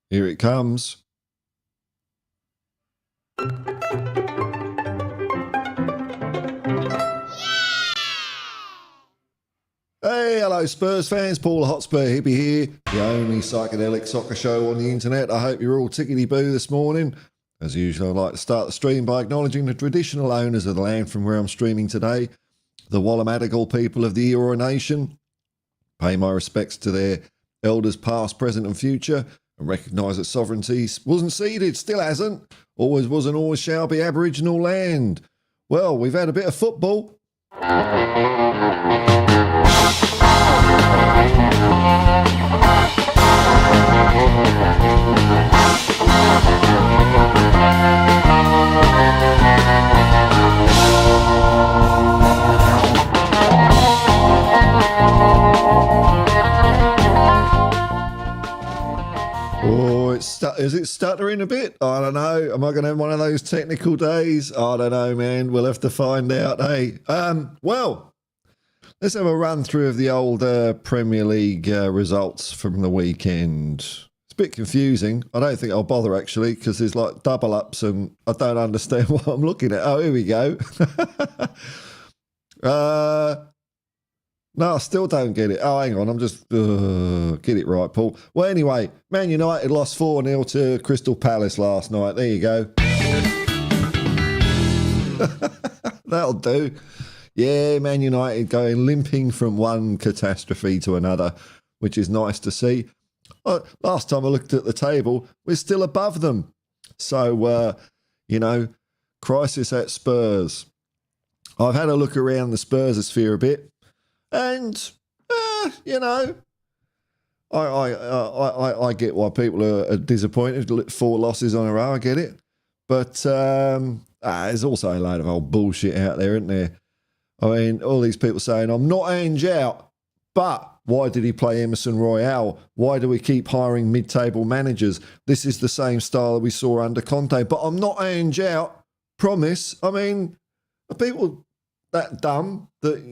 Here it comes. Hey, hello Spurs fans, Paul Hotspur Hippie here, the only psychedelic soccer show on the internet. I hope you're all tickety-boo this morning. As usual, I'd like to start the stream by acknowledging the traditional owners of the land from where I'm streaming today, the Wallamatical people of the Eora Nation. Pay my respects to their elders past, present and future, and recognise that sovereignty wasn't ceded, still hasn't, always was and always shall be Aboriginal land. Well, we've had a bit of football. Oh, is it stuttering a bit? I don't know. Am I going to have one of those technical days? I don't know, man. We'll have to find out, hey. Well, let's have a run through of the old Premier League results from the weekend. It's a bit confusing. I don't think I'll bother, actually, because there's like double ups and I don't understand what I'm looking at. Oh, here we go. No, I still don't get it. Oh, hang on. I'm just... get it right, Paul. Well, anyway, Man United lost 4-0 to Crystal Palace last night. There you go. That'll do. Yeah, Man United going limping from one catastrophe to another, which is nice to see. Last time I looked at the table, we're still above them. So, crisis at Spurs. I've had a look around the Spurs-sphere a bit. And, I get why people are disappointed. 4 losses on a row, I get it. But there's also a load of old bullshit out there, isn't there? I mean, all these people saying, I'm not Ange out, but why did he play Emerson Royale? Why do we keep hiring mid-table managers? This is the same style that we saw under Conte, but I'm not Ange out, promise. I mean, are people that dumb that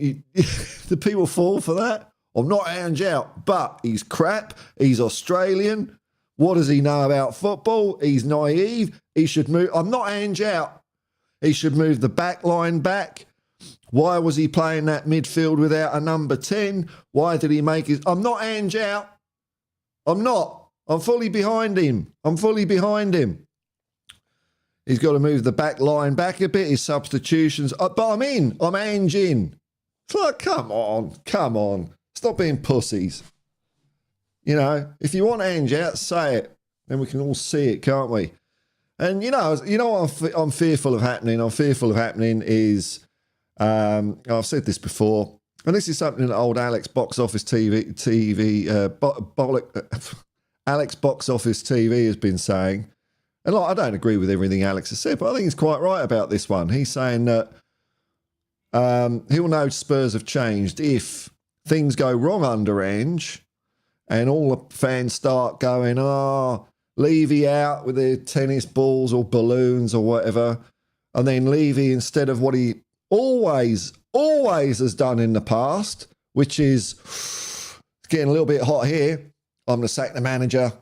the people fall for that? I'm not Ange out, but he's crap. He's Australian. What does he know about football? He's naive. He should move. I'm not Ange out. He should move the back line back. Why was he playing that midfield without a number 10? Why did he make his... I'm not Ange out. I'm not. I'm fully behind him. He's got to move the back line back a bit, his substitutions. But I'm in. I'm Ange in. It's like, come on. Stop being pussies. If you want Ange out, say it. Then we can all see it, can't we? And, what I'm fearful of happening? I'm fearful of happening is... I've said this before, and this is something that old Alex Box Office Alex Box Office TV has been saying, and I don't agree with everything Alex has said, but I think he's quite right about this one. He's saying that he'll know Spurs have changed if things go wrong under Ange, and all the fans start going, Levy out with their tennis balls or balloons or whatever, and then Levy, instead of what he always has done in the past, which is it's getting a little bit hot here. I'm going to sack the manager.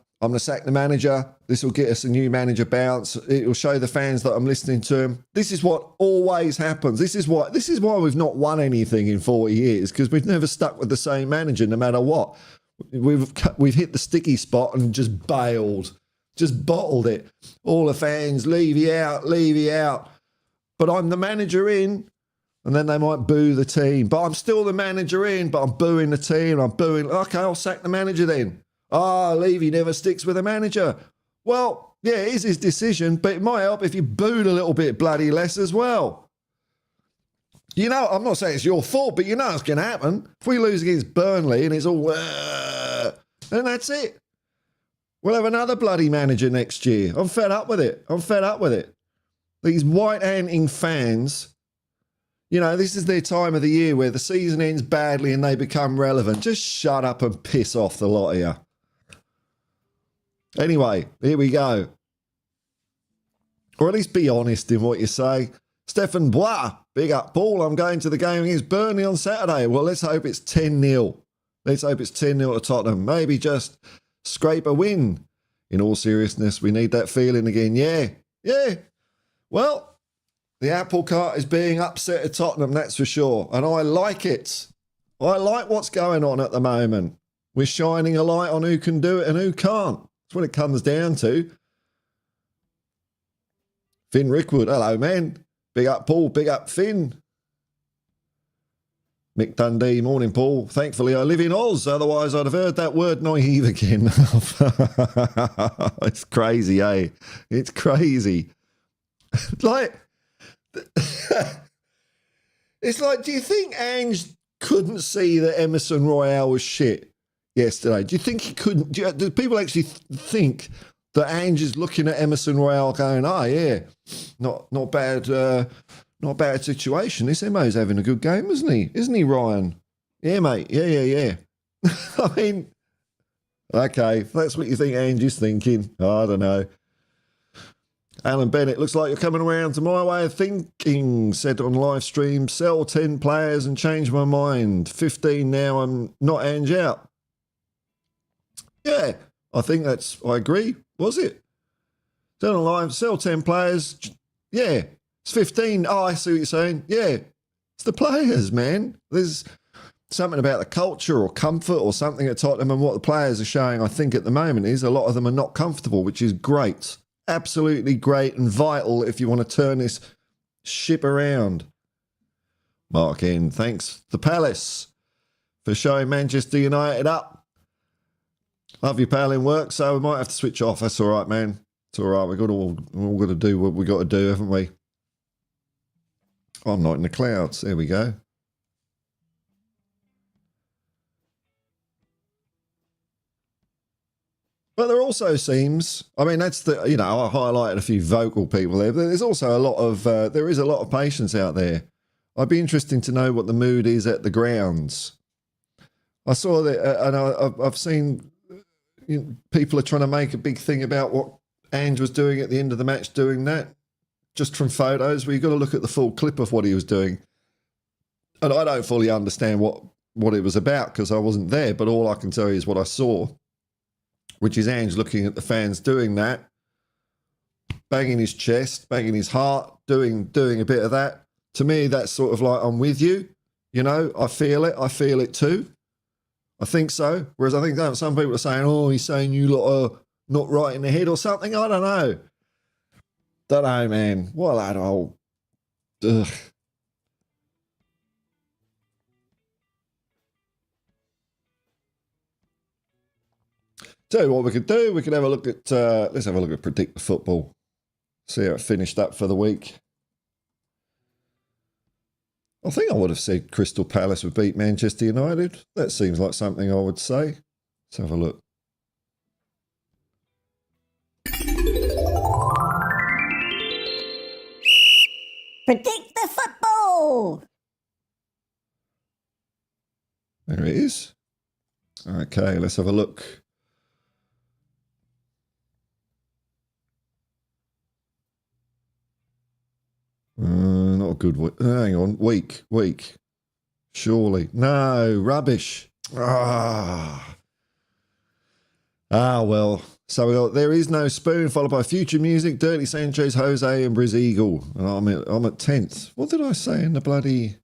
This will get us a new manager bounce. It will show the fans that I'm listening to him. This is what always happens. This is why we've not won anything in 40 years, because we've never stuck with the same manager no matter what. We've hit the sticky spot and just bailed, just bottled it. All the fans, Levy out. But I'm the manager in. And then they might boo the team. But I'm still the manager in, but I'm booing the team. Okay, I'll sack the manager then. Levy never sticks with a manager. Well, yeah, it is his decision, but it might help if you booed a little bit bloody less as well. I'm not saying it's your fault, but it's going to happen. If we lose against Burnley and it's all, then that's it. We'll have another bloody manager next year. I'm fed up with it. These white-handing fans... this is their time of the year where the season ends badly and they become relevant. Just shut up and piss off, the lot of you. Anyway, here we go. Or at least be honest in what you say. Stefan Bois, big up, Paul. I'm going to the game against Burnley on Saturday. Well, let's hope it's 10-0. Let's hope it's 10-0 to Tottenham. Maybe just scrape a win In all seriousness, we need that feeling again. Yeah. Well, the apple cart is being upset at Tottenham, that's for sure. And I like it. I like what's going on at the moment. We're shining a light on who can do it and who can't. That's what it comes down to. Finn Rickwood, hello, man. Big up, Paul. Big up, Finn. Mick Dundee, morning, Paul. Thankfully, I live in Oz. Otherwise, I'd have heard that word naive again. It's crazy, eh? It's crazy. Like, it's like, do you think Ange couldn't see that Emerson Royale was shit yesterday? Do you think he couldn't? Do people actually think that Ange is looking at Emerson Royale going, oh, yeah, not bad, not bad situation. This Emo's having a good game, isn't he? Isn't he, Ryan? Yeah, mate. Yeah. I mean, okay, if that's what you think Ange is thinking, I don't know. Alan Bennett, looks like you're coming around to my way of thinking, said on live stream, sell 10 players and change my mind. 15 now, I'm not Ange out. Yeah, I think I agree. Was it? Sell on live, sell 10 players. Yeah, it's 15. Oh, I see what you're saying. Yeah, it's the players, man. There's something about the culture or comfort or something at Tottenham, and what the players are showing, I think, at the moment is a lot of them are not comfortable, which is great. Absolutely great and vital if you want to turn this ship around. Mark in, thanks. The Palace for showing Manchester United up. Love your pal in work, so we might have to switch off. That's all right, man. It's all right. We're all got to do what we got to do, haven't we? I'm not in the clouds. There we go. But there also seems, I mean, that's the, I highlighted a few vocal people there. But there's also a lot of, there is a lot of patience out there. I'd be interesting to know what the mood is at the grounds. I saw that, and I've seen people are trying to make a big thing about what Ange was doing at the end of the match, doing that, just from photos, where you've got to look at the full clip of what he was doing. And I don't fully understand what it was about because I wasn't there, but all I can tell you is what I saw, which is Ange looking at the fans doing that, banging his chest, banging his heart, doing a bit of that. To me, that's sort of like, I'm with you. I feel it too. I think so. Whereas I think some people are saying, oh, he's saying you lot are not right in the head or something. I don't know. Don't know, man. What that whole... Ugh. Tell you what we could do. We could have a look at... let's have a look at Predict the Football. See how it finished up for the week. I think I would have said Crystal Palace would beat Manchester United. That seems like something I would say. Let's have a look. Predict the Football! There it is. Okay, let's have a look. Not a good week. Hang on. Week. Surely. No, rubbish. Well. So we got There Is No Spoon, followed by Future Music, Dirty Sanchez, Jose, and Briz Eagle. And I'm at 10th. What did I say in the bloody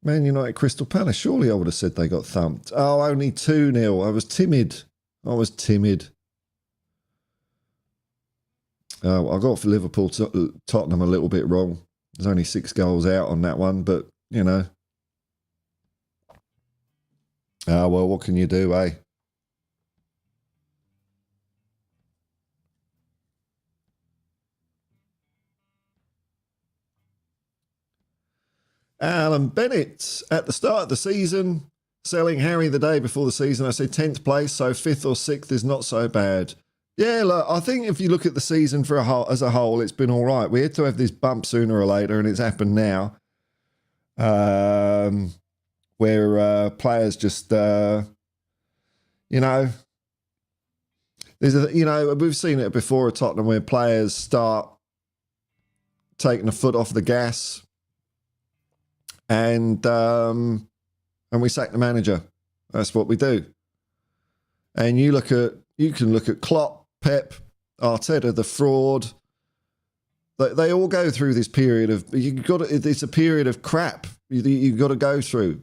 Man United Crystal Palace? Surely I would have said they got thumped. Oh, only 2-0. I was timid. I got for Liverpool Tottenham a little bit wrong. There's only 6 goals out on that one, but, well, what can you do, eh? Alan Bennett, at the start of the season, selling Harry the day before the season, I said 10th place, so 5th or 6th is not so bad. Yeah, look, I think if you look at the season as a whole, it's been all right. We had to have this bump sooner or later, and it's happened now, where players just, there's we've seen it before at Tottenham where players start taking the foot off the gas, and we sack the manager. That's what we do. And you look at You can look at Klopp, Pep, Arteta, the fraud. They all go through this period of it's a period of crap you've got to go through.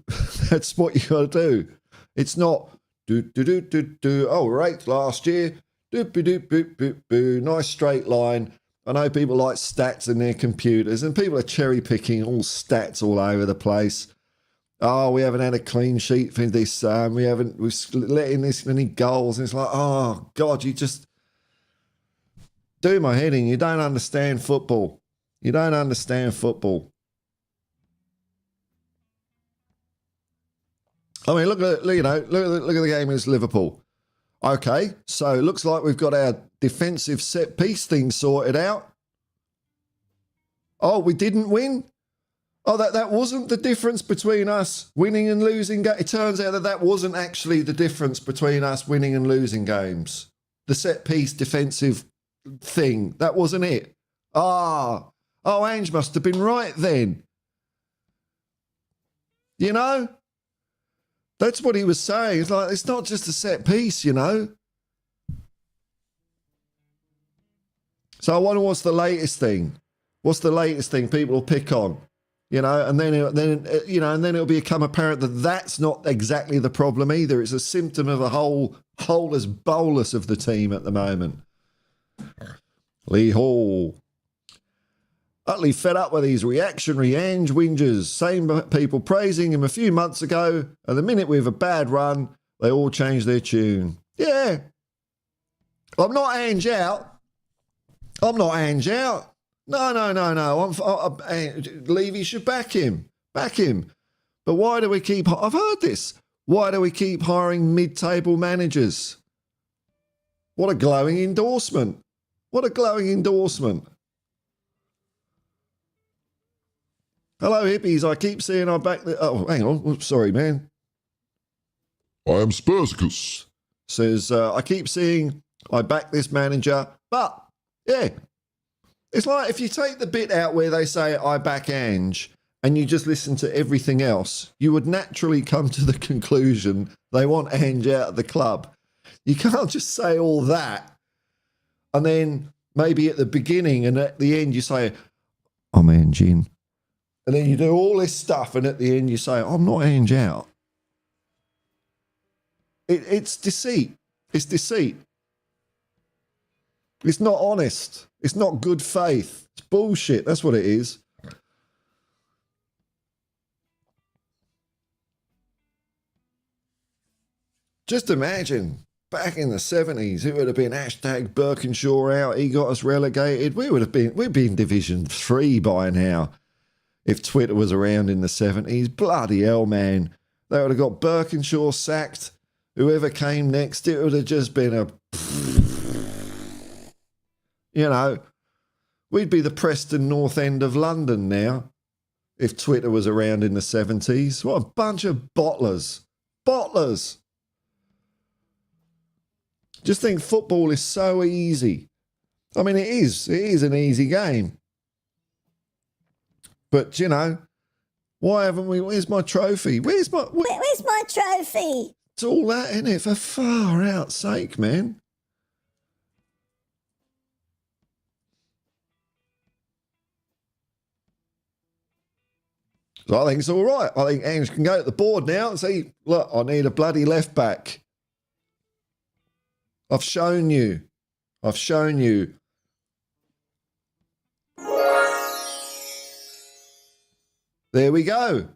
That's what you got to do. It's not oh right, last year nice straight line. I know people like stats in their computers, and people are cherry picking all stats all over the place. Oh, we haven't had a clean sheet for this. We've let in this many goals, and it's like, oh God, you just do my head in. You don't understand football. You don't understand football. I mean, look at the game against Liverpool. Okay, so it looks like we've got our defensive set piece thing sorted out. Oh, we didn't win? Oh, that wasn't the difference between us winning and losing. It turns out that wasn't actually the difference between us winning and losing games. The set piece defensive thing, that wasn't it. Oh, Ange must have been right then. You know? That's what he was saying. It's like, it's not just a set piece, you know. So I wonder what's the latest thing. What's the latest thing people will pick on, you know? And then it'll become apparent that that's not exactly the problem either. It's a symptom of a whole holeless bolus of the team at the moment. Lee Hall. Utterly fed up with these reactionary Ange whingers. Same people praising him a few months ago, and the minute we have a bad run, they all change their tune. Yeah. I'm not Ange out. No. Levy should back him. But why do we keep... I've heard this. Why do we keep hiring mid-table managers? What a glowing endorsement. Hello, hippies. I keep seeing I back the... Oh, hang on. Sorry, man. I am Spursicus. Says, I keep seeing I back this manager. But, yeah. It's like if you take the bit out where they say I back Ange and you just listen to everything else, you would naturally come to the conclusion they want Ange out of the club. You can't just say all that and then maybe at the beginning and at the end you say, I'm Ange in. And then you do all this stuff, and at the end you say, I'm not Ange out. It's deceit. It's deceit. It's not honest. It's not good faith. It's bullshit. That's what it is. Just imagine, back in the 70s, it would have been hashtag Birkinshaw out. He got us relegated. We'd be in Division 3 by now. If Twitter was around in the 70s, bloody hell, man. They would have got Birkinshaw sacked. Whoever came next, it would have just been a... You know, we'd be the Preston North End of London now if Twitter was around in the 70s. What a bunch of bottlers. Bottlers. Just think football is so easy. I mean, it is. It is an easy game. But, you know, why haven't we... Where's my trophy? Where's my trophy? It's all that, isn't it? For far out's sake, man. So I think it's all right. I think Ange can go to the board now and say, look, I need a bloody left back. I've shown you. There we go.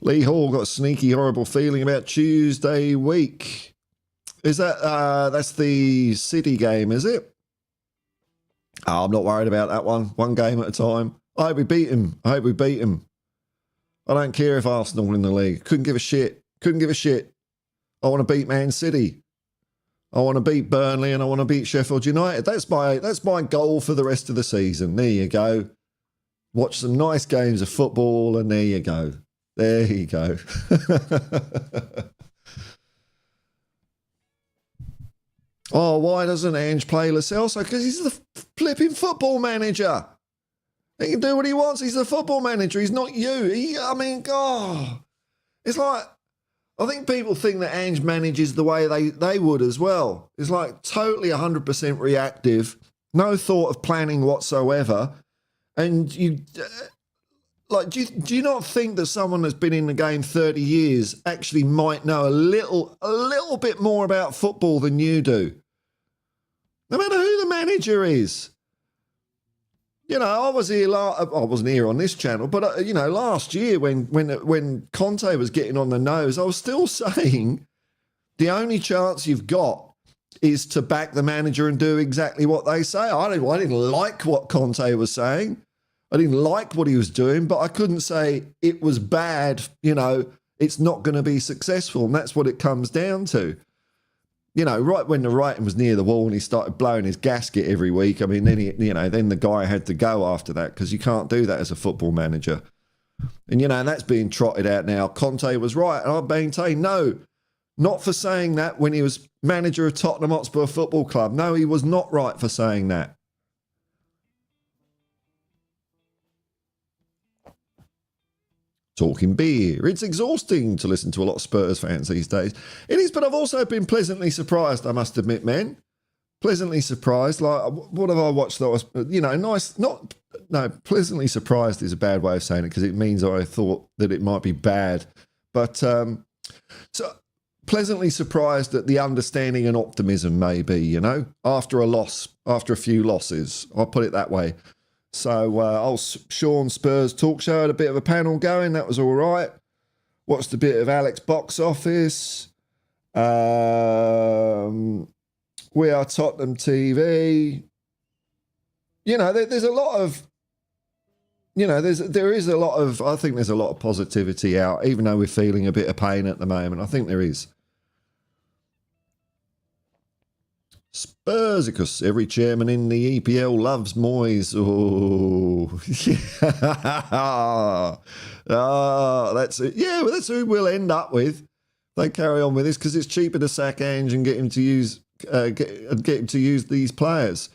Lee Hall got a sneaky, horrible feeling about Tuesday week. Is that, that's the City game, is it? Oh, I'm not worried about that one. One game at a time. I hope we beat him. I don't care if Arsenal win the league. Couldn't give a shit. I want to beat Man City. I want to beat Burnley and I want to beat Sheffield United. That's my goal for the rest of the season. There you go. Watch some nice games of football and there you go. Oh, why doesn't Ange play Lo Celso? Because he's the flipping football manager. He can do what he wants. He's the football manager. He's not you. God. It's like, I think people think that Ange manages the way they would as well. It's like totally 100% reactive, no thought of planning whatsoever. And you, like, do you not think that someone that's been in the game 30 years actually might know a little bit more about football than you do? No matter who the manager is. You know, I wasn't here on this channel, but you know, last year when Conte was getting on the nose, I was still saying the only chance you've got is to back the manager and do exactly what they say. I didn't like what Conte was saying. I didn't like what he was doing, but I couldn't say it was bad. You know, it's not going to be successful, and that's what it comes down to. You know, right when the writing was near the wall and he started blowing his gasket every week, I mean, then the guy had to go after that, because you can't do that as a football manager. And, you know, and that's being trotted out now. Conte was right. And I maintain, no, not for saying that when he was manager of Tottenham Hotspur Football Club. No, he was not right for saying that. Talking beer. It's exhausting to listen to a lot of Spurs fans these days. It is, but I've also been pleasantly surprised, I must admit, man. Pleasantly surprised. Like, what have I watched that was, you know, nice, pleasantly surprised is a bad way of saying it, because it means I thought that it might be bad. But, so pleasantly surprised at the understanding and optimism, maybe, you know, after a few losses. I'll put it that way. So, Sean Spurs talk show had a bit of a panel going. That was all right. Watched a bit of Alex box office. We Are Tottenham TV. You know, there's a lot of, you know, there is a lot of, I think there's a lot of positivity out, even though we're feeling a bit of pain at the moment. I think there is. Spursicus, every chairman in the EPL loves Moyes. Oh, yeah. That's it. Yeah, well, that's who we'll end up with. They carry on with this, because it's cheaper to sack Ange and get him to use these players.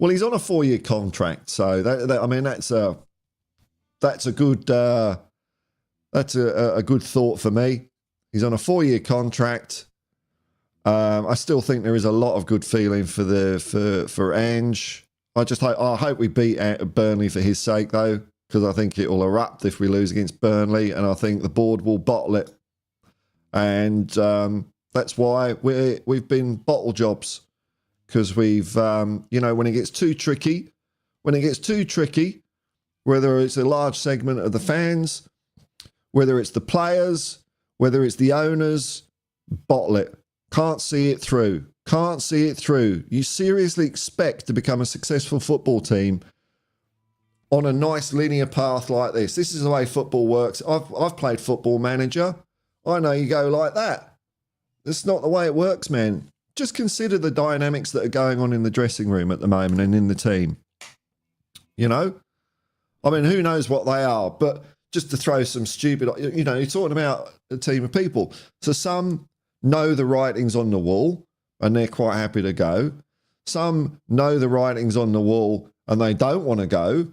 Well, he's on a 4-year contract, so I mean that's a good thought for me. He's on a 4-year contract. I still think there is a lot of good feeling for Ange. I hope we beat Burnley for his sake, though, because I think it will erupt if we lose against Burnley, and I think the board will bottle it. And that's why we've been bottle jobs, because we've, you know, when it gets too tricky, whether it's a large segment of the fans, whether it's the players, whether it's the owners, bottle it. Can't see it through. You seriously expect to become a successful football team on a nice linear path like this? This is the way football works. I've played Football Manager. I know you go like that. That's not the way it works, man. Just consider the dynamics that are going on in the dressing room at the moment and in the team. You know? I mean, who knows what they are, but just to throw some stupid, you know, you're talking about a team of people. So some know the writings on the wall and they're quite happy to go. Some know the writings on the wall and they don't want to go.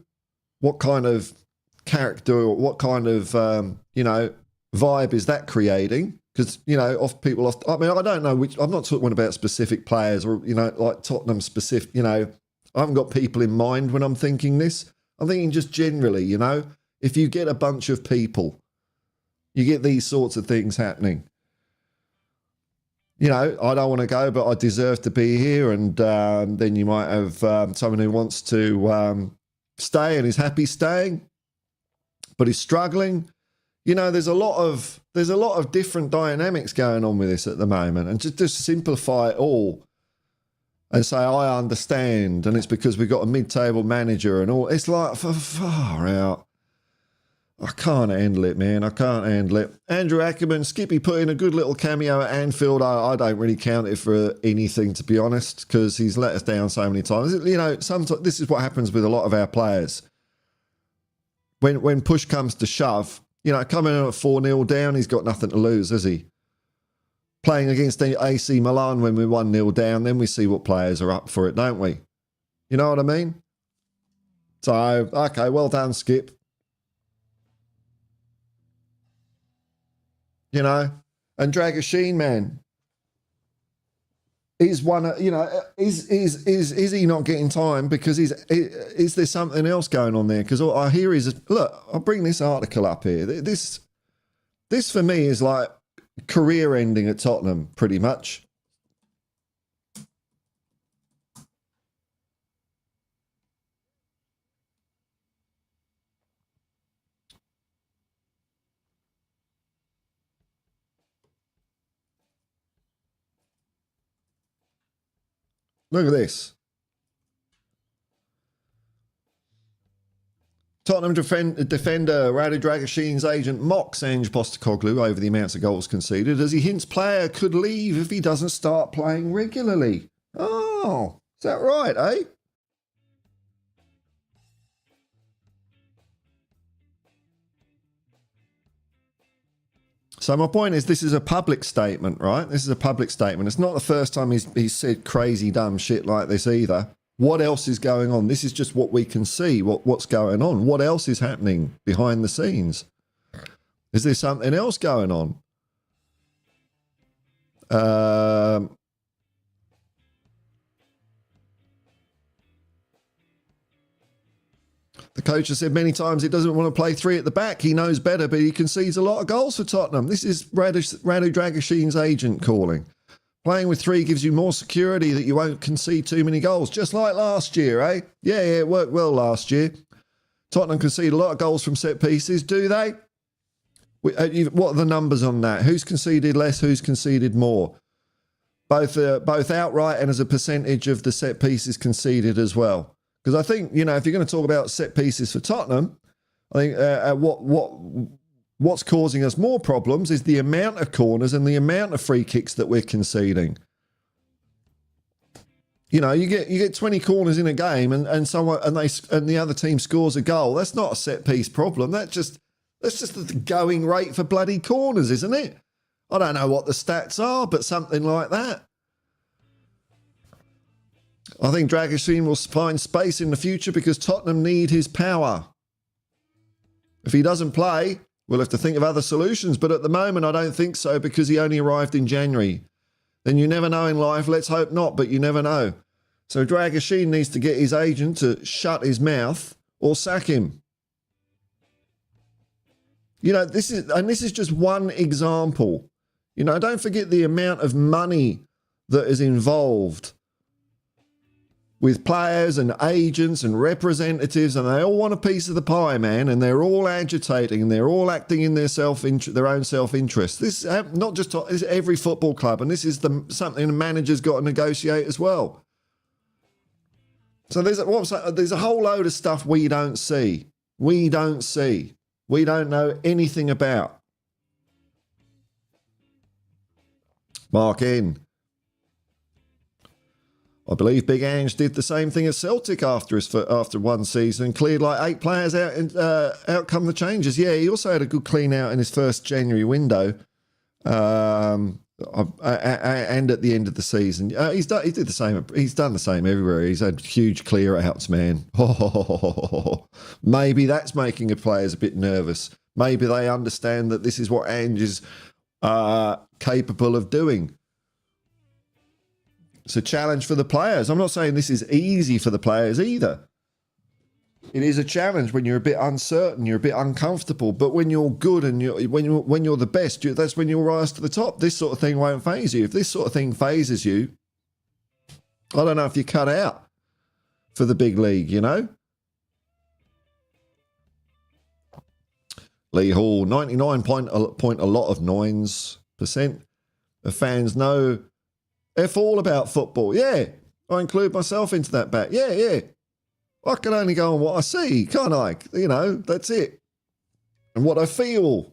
What kind of character or what kind of, you know, vibe is that creating? Because, you know, I mean, I don't know which, I'm not talking about specific players or, you know, like Tottenham specific, you know, I haven't got people in mind when I'm thinking this. I'm thinking just generally, you know, if you get a bunch of people, you get these sorts of things happening. You know, I don't want to go, but I deserve to be here. And then you might have someone who wants to stay and is happy staying, but is struggling. You know, there's a lot of different dynamics going on with this at the moment. And just simplify it all and say, I understand. And it's because we've got a mid-table manager and all. It's like, far out. I can't handle it, man. I can't handle it. Andrew Ackerman, Skippy put in a good little cameo at Anfield. I don't really count it for anything, to be honest, because he's let us down so many times. You know, sometimes this is what happens with a lot of our players. When push comes to shove, you know, coming in at 4-0 down, he's got nothing to lose, has he? Playing against AC Milan when we're 1-0 down, then we see what players are up for it, don't we? You know what I mean? So, okay, well done, Skip. you know, and Dragoshin, man, is one. You know, is he not getting time because is there something else going on there? Because all I hear is, look, I'll bring this article up here. This for me is like career ending at Tottenham, pretty much. Look at this. Tottenham defender Radu Dragoshin's agent mocks Ange Postecoglou over the amounts of goals conceded as he hints player could leave if he doesn't start playing regularly. Oh, is that right, eh? So my point is, this is a public statement, right? This is a public statement. It's not the first time he's said crazy, dumb shit like this either. What else is going on? This is just what we can see, what's going on. What else is happening behind the scenes? Is there something else going on? The coach has said many times he doesn't want to play three at the back. He knows better, but he concedes a lot of goals for Tottenham. This is Radu Dragoshin's agent calling. Playing with three gives you more security that you won't concede too many goals, just like last year, eh? Yeah, it worked well last year. Tottenham concede a lot of goals from set pieces, do they? What are the numbers on that? Who's conceded less, who's conceded more? Both outright and as a percentage of the set pieces conceded as well. Because I think, you know, if you're going to talk about set pieces for Tottenham, I think what's causing us more problems is the amount of corners and the amount of free kicks that we're conceding. You know, you get 20 corners in a game and the other team scores a goal. That's not a set piece problem. That's just the going rate for bloody corners, isn't it? I don't know what the stats are, but something like that. I think Dragoshin will find space in the future because Tottenham need his power. If he doesn't play, we'll have to think of other solutions. But at the moment, I don't think so because he only arrived in January. Then you never know in life. Let's hope not, but you never know. So Dragoshin needs to get his agent to shut his mouth or sack him. You know, this is just one example. You know, don't forget the amount of money that is involved with players and agents and representatives, and they all want a piece of the pie, man, and they're all agitating and they're all acting in their own self-interest. This is not just this is every football club, and this is something the manager's got to negotiate as well. So there's a whole load of stuff we don't see. We don't know anything about. Mark in. I believe Big Ange did the same thing as Celtic after one season, cleared like 8 players out, and out come the changes. Yeah, he also had a good clean out in his first January window, and at the end of the season. He did the same. He's done the same everywhere. He's had huge clear outs, man. Maybe that's making the players a bit nervous. Maybe they understand that this is what Ange is capable of doing. It's a challenge for the players. I'm not saying this is easy for the players either. It is a challenge when you're a bit uncertain, you're a bit uncomfortable. But when you're good and when you're the best, that's when you'll rise to the top. This sort of thing won't faze you. If this sort of thing phases you, I don't know if you're cut out for the big league, you know? Lee Hall, 99 point a lot of 9% of fans know F all about football. Yeah, I include myself into that bat. Yeah. I can only go on what I see, can't I? You know, that's it. And what I feel.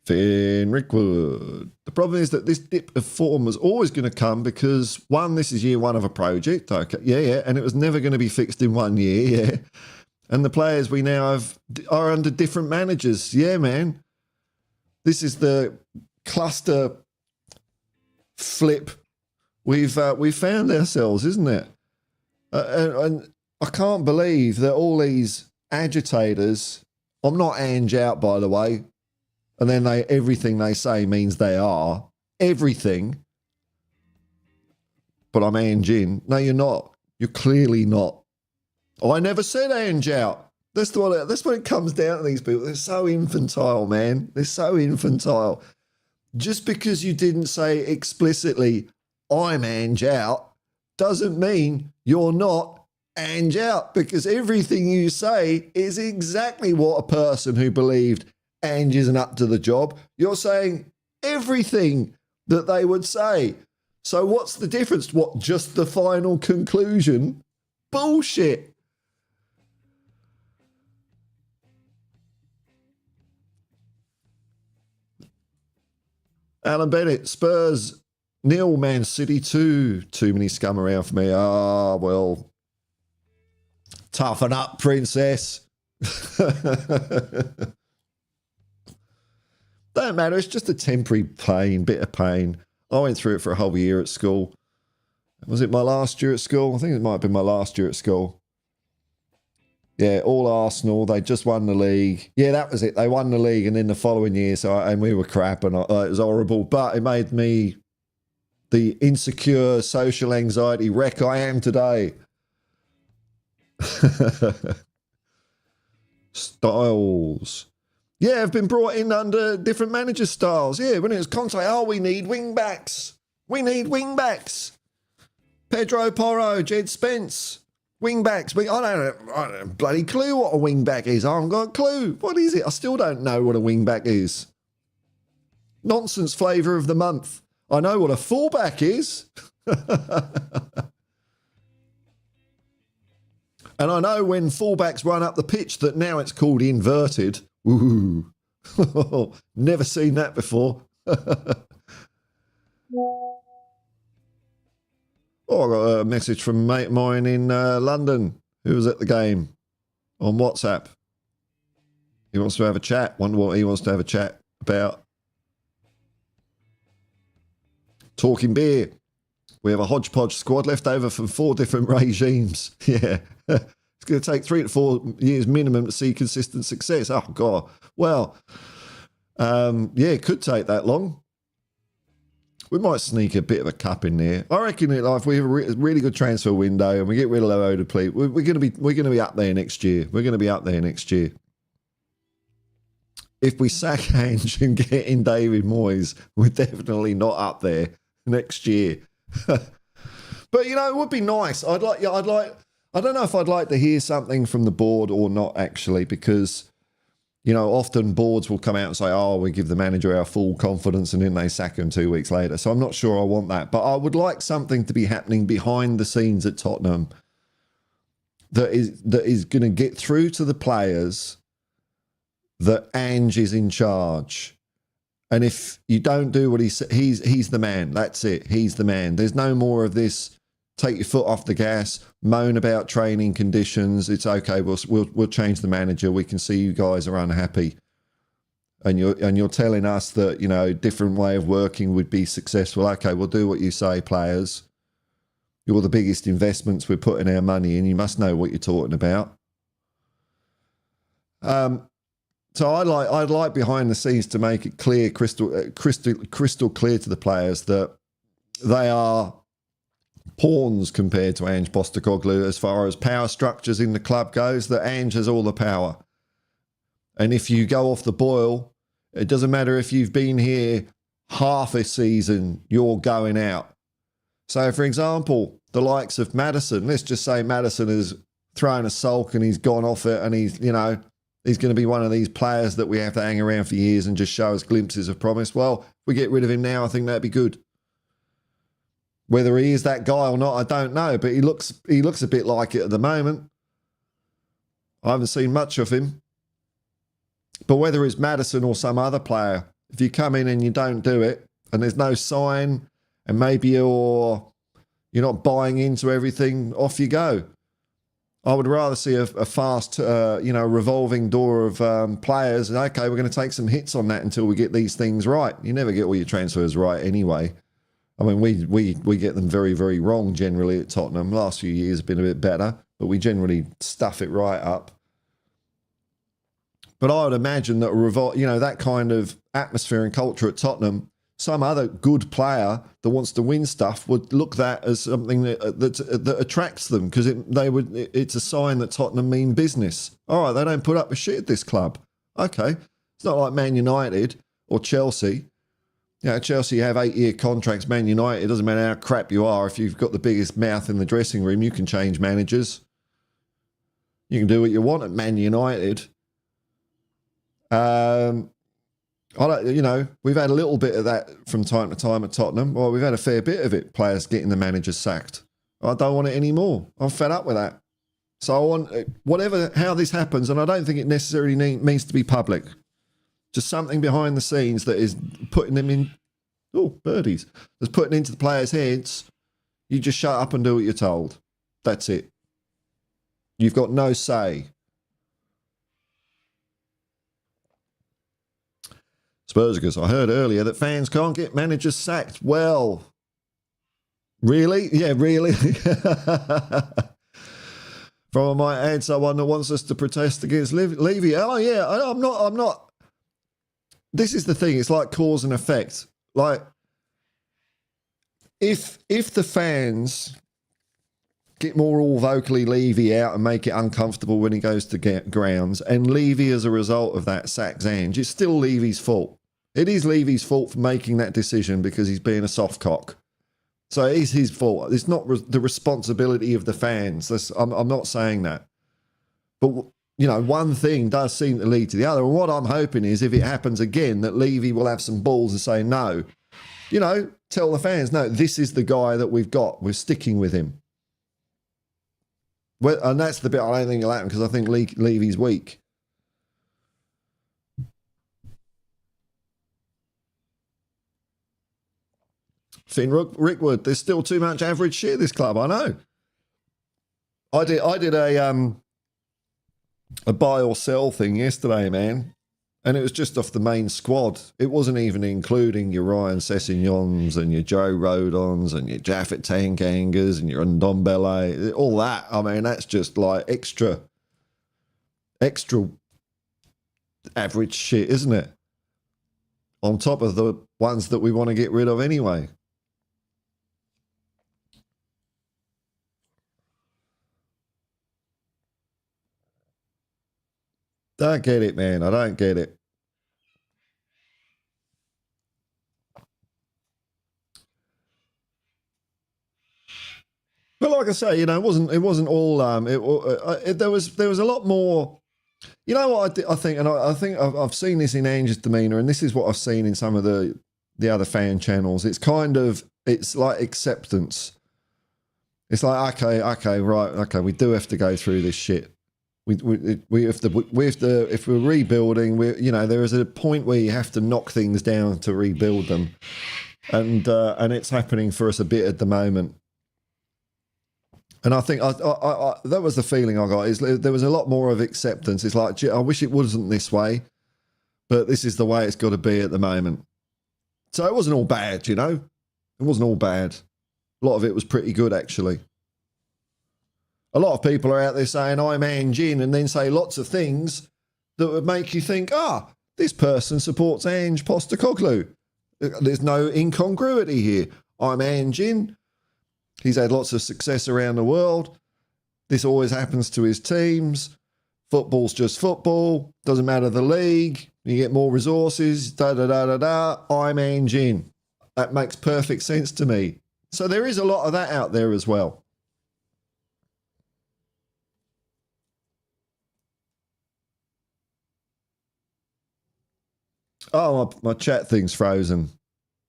Finn Rickwood. The problem is that this dip of form was always going to come because, one, this is year one of a project. Okay, yeah, and it was never going to be fixed in 1 year, yeah. And the players we now have are under different managers. Yeah, man. This is the cluster flip we've found ourselves, isn't it? And I can't believe that all these agitators I'm not Ange out, by the way. And then everything they say means they are. Everything. But I'm Ange in. No, you're not. You're clearly not. I never said Ange out. That's what it comes down to, these people. They're so infantile, man. They're so infantile. Just because you didn't say explicitly, I'm Ange out, doesn't mean you're not Ange out, because everything you say is exactly what a person who believed Ange isn't up to the job. You're saying everything that they would say. So what's the difference? What, just the final conclusion? Bullshit. Alan Bennett, Spurs 0, Man City 2. Too many scum around for me. Ah, well, toughen up, princess. Don't matter. It's just a temporary pain, bit of pain. I went through it for a whole year at school. Was it my last year at school? I think it might have been my last year at school. Yeah, all Arsenal. They just won the league. Yeah, that was it. They won the league, and then the following year, and we were crap, and it was horrible. But it made me the insecure, social anxiety wreck I am today. Styles. Yeah, I've been brought in under different manager styles. Yeah, when it was Conte, we need wing backs. We need wing backs. Pedro Porro, Jed Spence. Wing backs. I don't have a bloody clue what a wing back is. I haven't got a clue. What is it? I still don't know what a wing back is. Nonsense flavour of the month. I know what a fullback is. And I know when fullbacks run up the pitch that now it's called inverted. Ooh. Never seen that before. I got a message from a mate of mine in London who was at the game on WhatsApp. He wants to have a chat. Wonder what he wants to have a chat about. Talking beer. We have a hodgepodge squad left over from 4 different regimes. Yeah. It's going to take 3 to 4 years minimum to see consistent success. Oh, God. Well, yeah, it could take that long. We might sneak a bit of a cup in there. I reckon if we have a really good transfer window and we get rid of Odepley, we're going to be up there next year. We're going to be up there next year. If we sack Ange and get in David Moyes, we're definitely not up there next year. But it would be nice. I don't know if I'd like to hear something from the board or not, actually, because often boards will come out and say, we give the manager our full confidence, and then they sack him 2 weeks later. So I'm not sure I want that. But I would like something to be happening behind the scenes at Tottenham that is going to get through to the players that Ange is in charge. And if you don't do what he said, he's the man. That's it. He's the man. There's no more of this take your foot off the gas, moan about training conditions. It's okay. We'll change the manager. We can see you guys are unhappy, and you're telling us that different way of working would be successful. Okay, we'll do what you say, players. You're the biggest investments we're putting our money in. You must know what you're talking about. So I'd like behind the scenes to make it clear, crystal clear to the players that they are pawns compared to Ange Postecoglou as far as power structures in the club goes, that Ange has all the power. And if you go off the boil, it doesn't matter if you've been here half a season, you're going out. So, for example, the likes of Maddison, let's just say Maddison has thrown a sulk and he's gone off it, and he's going to be one of these players that we have to hang around for years and just show us glimpses of promise. Well, if we get rid of him now, I think that'd be good. Whether he is that guy or not, I don't know, but he looks a bit like it at the moment. I haven't seen much of him. But whether it's Maddison or some other player, if you come in and you don't do it, and there's no sign, and maybe you're not buying into everything, off you go. I would rather see a fast, revolving door of players. And okay, we're going to take some hits on that until we get these things right. You never get all your transfers right anyway. I mean, we get them very, very wrong generally at Tottenham. Last few years have been a bit better, but we generally stuff it right up. But I would imagine that a revolt, that kind of atmosphere and culture at Tottenham, some other good player that wants to win stuff would look that as something that attracts them, because it's a sign that Tottenham mean business. All right, they don't put up with shit at this club. Okay, it's not like Man United or Chelsea. Chelsea have 8-year contracts. Man United, it doesn't matter how crap you are. If you've got the biggest mouth in the dressing room, you can change managers. You can do what you want at Man United. We've had a little bit of that from time to time at Tottenham. Well, we've had a fair bit of it, players getting the managers sacked. I don't want it anymore. I'm fed up with that. So I want, how this happens, and I don't think it necessarily means to be public. Just something behind the scenes that is putting them in, birdies, that's putting into the players' heads. You just shut up and do what you're told. That's it. You've got no say. Spursicus, I heard earlier that fans can't get managers sacked. Well, really? Yeah, really? From I might add someone that wants us to protest against Levy. Oh, yeah, I'm not. This is the thing. It's like cause and effect. Like, if the fans get more all vocally Levy out and make it uncomfortable when he goes to grounds, and Levy, as a result of that, sacks Ange, it's still Levy's fault. It is Levy's fault for making that decision because he's being a soft cock. So it is his fault. It's not the responsibility of the fans. I'm not saying that. But, one thing does seem to lead to the other. And what I'm hoping is, if it happens again, that Levy will have some balls and say, no. Tell the fans, no, this is the guy that we've got. We're sticking with him. Well, and that's the bit I don't think will happen, because I think Levy's weak. Finn Rickwood, there's still too much average shit at this club. I know. I did a buy or sell thing yesterday, man, and it was just off the main squad. It wasn't even including your Ryan Sessegnons and your Joe Rodons and your Jaffet Tangangas and your Ndombele, all that. I mean, that's just like extra average shit, isn't it? On top of the ones that we want to get rid of anyway. Don't get it, man. I don't get it. But like I say, it wasn't all. There was a lot more. You know what I think, and I think I've seen this in Ange's demeanour, and this is what I've seen in some of the other fan channels. It's like acceptance. It's like okay, right, okay, we do have to go through this shit. We have to if we're rebuilding, there is a point where you have to knock things down to rebuild them, and it's happening for us a bit at the moment. And I think I that was the feeling I got, is there was a lot more of acceptance. It's like, I wish it wasn't this way, but this is the way it's got to be at the moment. So it wasn't all bad, It wasn't all bad. A lot of it was pretty good, actually. A lot of people are out there saying, I'm Ange in, and then say lots of things that would make you think, this person supports Ange Postecoglou. There's no incongruity here. I'm Ange in. He's had lots of success around the world. This always happens to his teams. Football's just football. Doesn't matter the league. You get more resources. Da-da-da-da-da. I'm Ange in. That makes perfect sense to me. So there is a lot of that out there as well. Oh, my chat thing's frozen.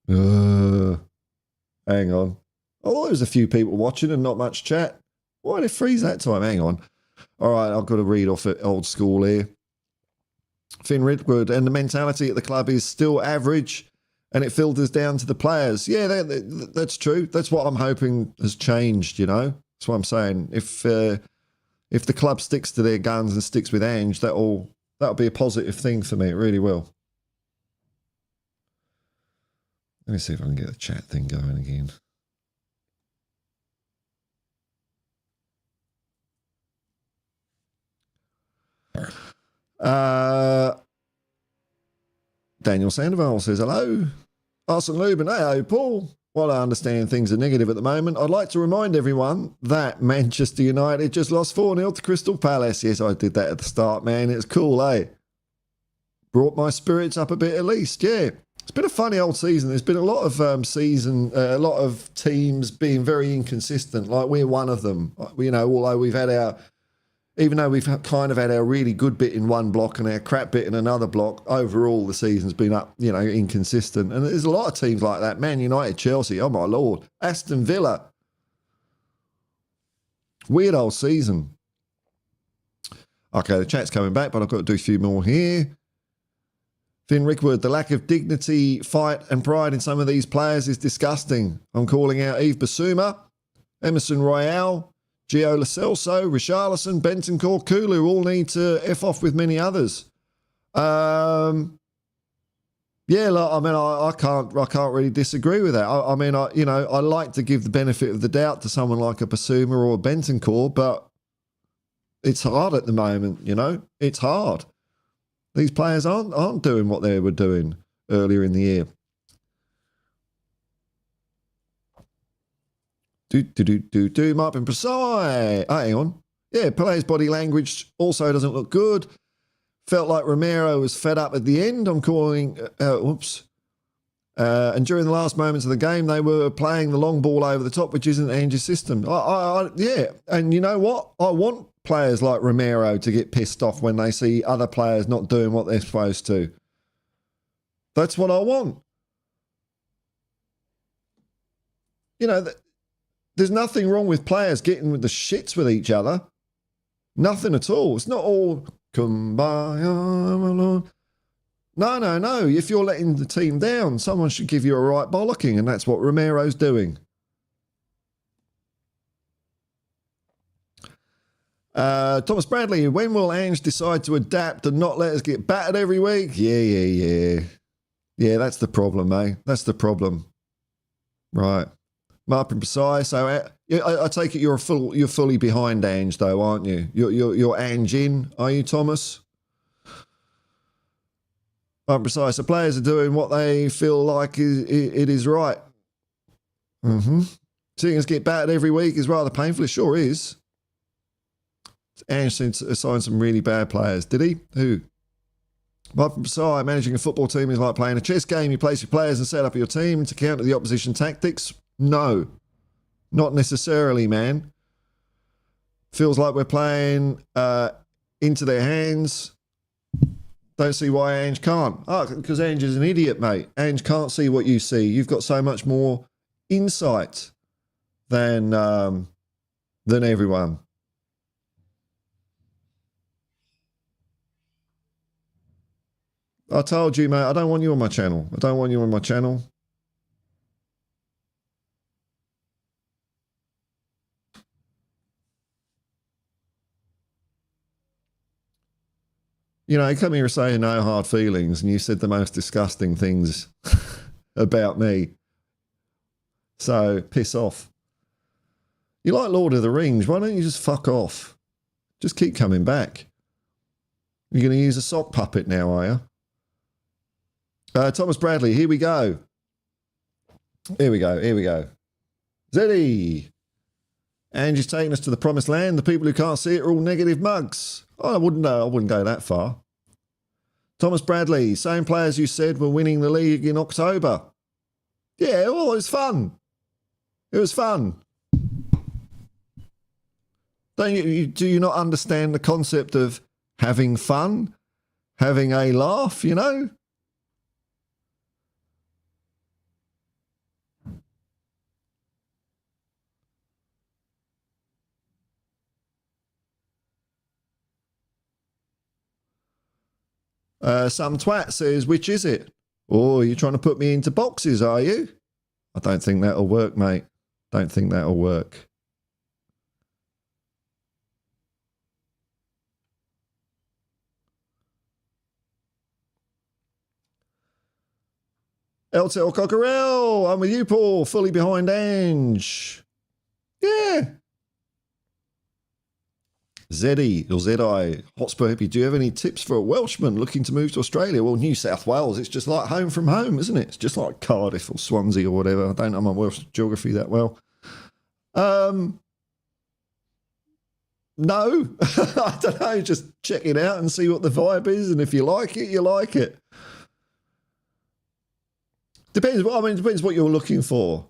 Hang on. Oh, there's a few people watching and not much chat. Why did it freeze that time? Hang on. All right, I've got to read off it old school here. Finn Ridwood, and the mentality at the club is still average, and it filters down to the players. Yeah, that's true. That's what I'm hoping has changed, That's what I'm saying. If the club sticks to their guns and sticks with Ange, that'll be a positive thing for me. It really will. Let me see if I can get the chat thing going again. Daniel Sandoval says hello. Arsene Lubin, hey, Paul. While I understand things are negative at the moment, I'd like to remind everyone that Manchester United just lost 4-0 to Crystal Palace. Yes, I did that at the start, man. It's cool, eh? Brought my spirits up a bit at least, yeah. It's been a funny old season. There's been a lot of a lot of teams being very inconsistent. Like we're one of them. You know, although we've had even though we've kind of had our really good bit in one block and our crap bit in another block, overall the season's been inconsistent. And there's a lot of teams like that. Man United, Chelsea, oh my Lord. Aston Villa. Weird old season. Okay, the chat's coming back, but I've got to do a few more here. Finn Rickwood, the lack of dignity, fight and pride in some of these players is disgusting. I'm calling out Yves Bissouma, Emerson Royale, Gio Lo Celso, Richarlison, Bentancur, Kulu all need to F off with many others. I can't really disagree with that. I like to give the benefit of the doubt to someone like a Bissouma or a Bentancur, but it's hard at the moment, you know? It's hard. These players aren't doing what they were doing earlier in the year. Might be precise. Oh, hang on. Yeah, players' body language also doesn't look good. Felt like Romero was fed up at the end. I'm calling. And during the last moments of the game, they were playing the long ball over the top, which isn't Ange's system. Yeah. And you know what? I want players like Romero to get pissed off when they see other players not doing what they're supposed to. That's what I want. You know, there's nothing wrong with players getting with the shits with each other. Nothing at all. It's not all kumbaya, my lord. No. If you're letting the team down, someone should give you a right bollocking, and that's what Romero's doing. Thomas Bradley, when will Ange decide to adapt and not let us get battered every week? Yeah. Yeah, that's the problem, mate. That's the problem. Right. Martin Precise. So I take it you're fully behind Ange, though, aren't you? You're Ange in, are you, Thomas? Martin Precise. The players are doing what they feel like it is right. Seeing us get battered every week is rather painful. It sure is. Ange signed some really bad players. Did he? Who? Martin Precise. Managing a football team is like playing a chess game. You place your players and set up your team to counter the opposition tactics. No, not necessarily, man. Feels like we're playing into their hands. Don't see why Ange can't. Oh, because Ange is an idiot, mate. Ange can't see what you see. You've got so much more insight than everyone. I told you, mate, I don't want you on my channel. I don't want you on my channel. You know, you come here saying no hard feelings, and you said the most disgusting things about me. So, piss off. You like Lord of the Rings, why don't you just fuck off? Just keep coming back. You're going to use a sock puppet now, are you? Thomas Bradley, here we go. Here we go. Zeddy. Ange is taking us to the promised land. The people who can't see it are all negative mugs. I wouldn't go that far. Thomas Bradley, same players you said were winning the league in October. Yeah, well, it was fun. It was fun. Do you not understand the concept of having fun? Having a laugh, you know? Some twat says, which is it? Oh, you're trying to put me into boxes, are you? I don't think that'll work, mate. Don't think that'll work. LTL Cockerell, I'm with you, Paul. Fully behind Ange. Yeah. Zeddy or Zedi, Hotspur Hippie, do you have any tips for a Welshman looking to move to Australia? Well, New South Wales, it's just like home from home, isn't it? It's just like Cardiff or Swansea or whatever. I don't know my Welsh geography that well. No, I don't know. Just check it out and see what the vibe is. And if you like it, you like it. Depends what you're looking for.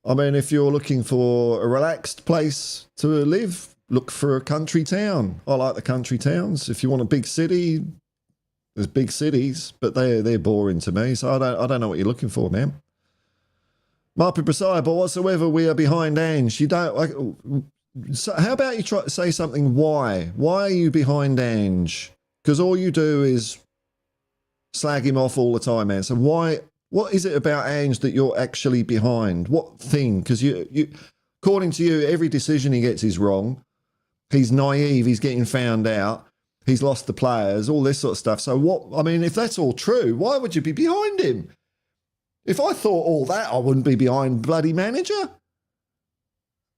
I mean, if you're looking for a relaxed place to live, look for a country town. I like the country towns. If you want a big city, there's big cities, but they're boring to me. So I don't know what you're looking for, man. Marpy Preside, but whatsoever, we are behind Ange. You don't. So how about you try to say something? Why? Why are you behind Ange? Because all you do is slag him off all the time, man. So why? What is it about Ange that you're actually behind? What thing? Because you, according to you, every decision he gets is wrong. He's naive. He's getting found out. He's lost the players. All this sort of stuff. So what? I mean, if that's all true, why would you be behind him? If I thought all that, I wouldn't be behind bloody manager.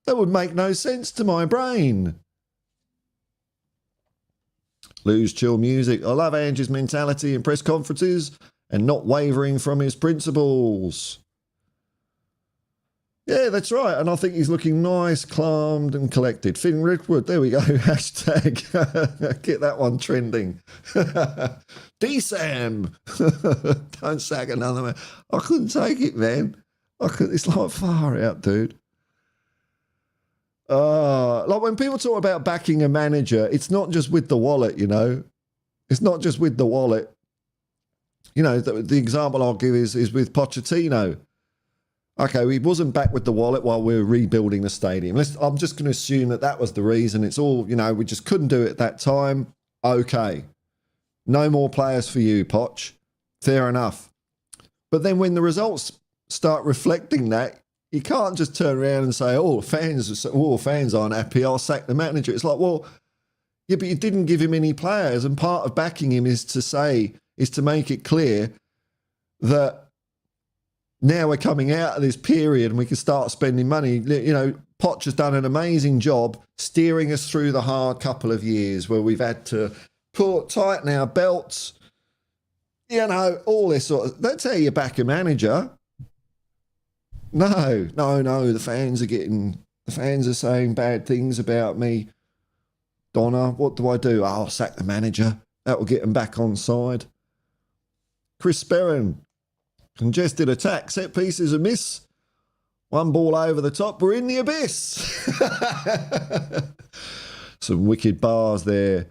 That would make no sense to my brain. Lose chill music. I love Ange's mentality in press conferences and not wavering from his principles. Yeah, that's right. And I think he's looking nice, calmed and collected. Finn Rickwood, there we go. Hashtag. Get that one trending. D-Sam. Don't sack another man. I couldn't take it, man. It's like far out, dude. Like when people talk about backing a manager, it's not just with the wallet, you know. It's not just with the wallet. You know, the example I'll give is with Pochettino. Okay, he wasn't back with the wallet while we were rebuilding the stadium. I'm just going to assume that was the reason. It's all, you know, we just couldn't do it at that time. Okay. No more players for you, Poch. Fair enough. But then when the results start reflecting that, you can't just turn around and say, fans aren't happy, I'll sack the manager. It's like, well, yeah, but you didn't give him any players. And part of backing him is to make it clear that now we're coming out of this period and we can start spending money. You know, Poch has done an amazing job steering us through the hard couple of years where we've had to tighten our belts, you know, all this sort of, that's how you back a manager. No, the fans are saying bad things about me. Donna, what do? I'll sack the manager. That will get them back on side. Chris Sperrin, congested attack, set pieces a miss. One ball over the top, we're in the abyss. Some wicked bars there.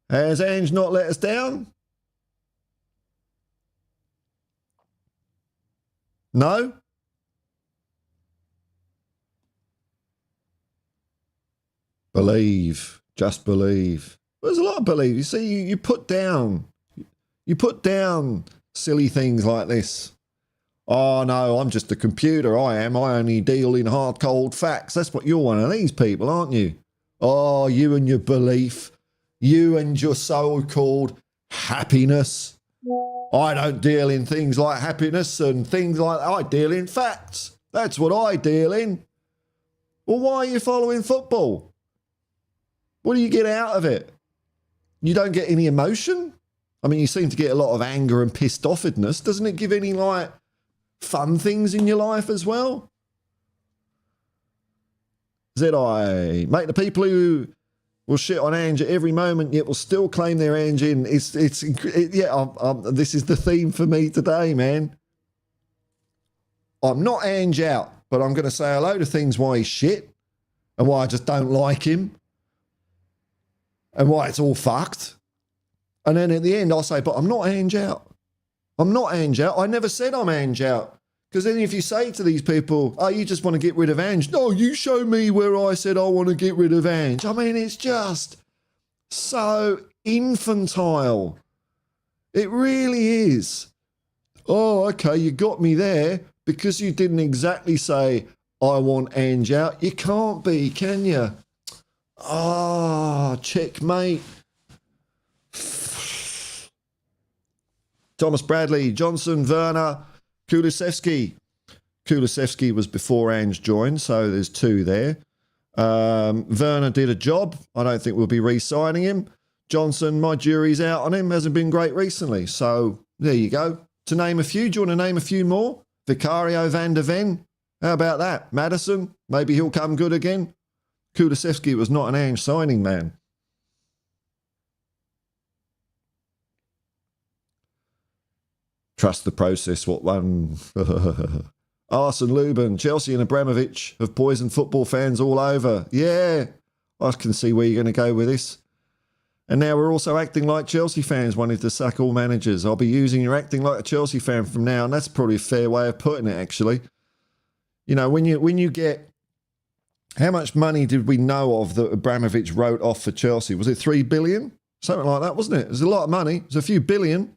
Has Ange not let us down? No? Believe. Just believe. There's a lot of believe. You see, you put down silly things like this. Oh, no, I'm just a computer. I am. I only deal in hard, cold facts. That's what you're one of these people, aren't you? Oh, you and your belief. You and your so-called happiness. I don't deal in things like happiness and things like that. I deal in facts. That's what I deal in. Well, why are you following football? What do you get out of it? You don't get any emotion? I mean, you seem to get a lot of anger and pissed offedness. Doesn't it give any, like, fun things in your life as well? ZI, mate, the people who will shit on Ange at every moment yet will still claim they're Ange in. This is the theme for me today, man. I'm not Ange out, but I'm going to say a load of things why he's shit and why I just don't like him and why it's all fucked. And then at the end, I'll say, but I'm not Ange out. I'm not Ange out. I never said I'm Ange out. Because then if you say to these people, oh, you just want to get rid of Ange. No, you show me where I said I want to get rid of Ange. I mean, it's just so infantile. It really is. Oh, okay, you got me there because you didn't exactly say, I want Ange out. You can't be, can you? Ah, checkmate. Thomas Bradley, Johnson, Werner, Kulusevski. Kulusevski was before Ange joined, so there's two there. Werner did a job. I don't think we'll be re-signing him. Johnson, my jury's out on him. Hasn't been great recently. So there you go. To name a few, do you want to name a few more? Vicario, Van der Ven. How about that? Madison, maybe he'll come good again. Kulusevski was not an Ange signing, man. Trust the process. What one? Arsene Lubin, Chelsea and Abramovich have poisoned football fans all over. Yeah, I can see where you're going to go with this. And now we're also acting like Chelsea fans wanting to sack all managers. I'll be using you're acting like a Chelsea fan from now, and that's probably a fair way of putting it, actually. You know, when you get... How much money did we know of that Abramovich wrote off for Chelsea? Was it 3 billion? Something like that, wasn't it? It was a lot of money. It was a few billion.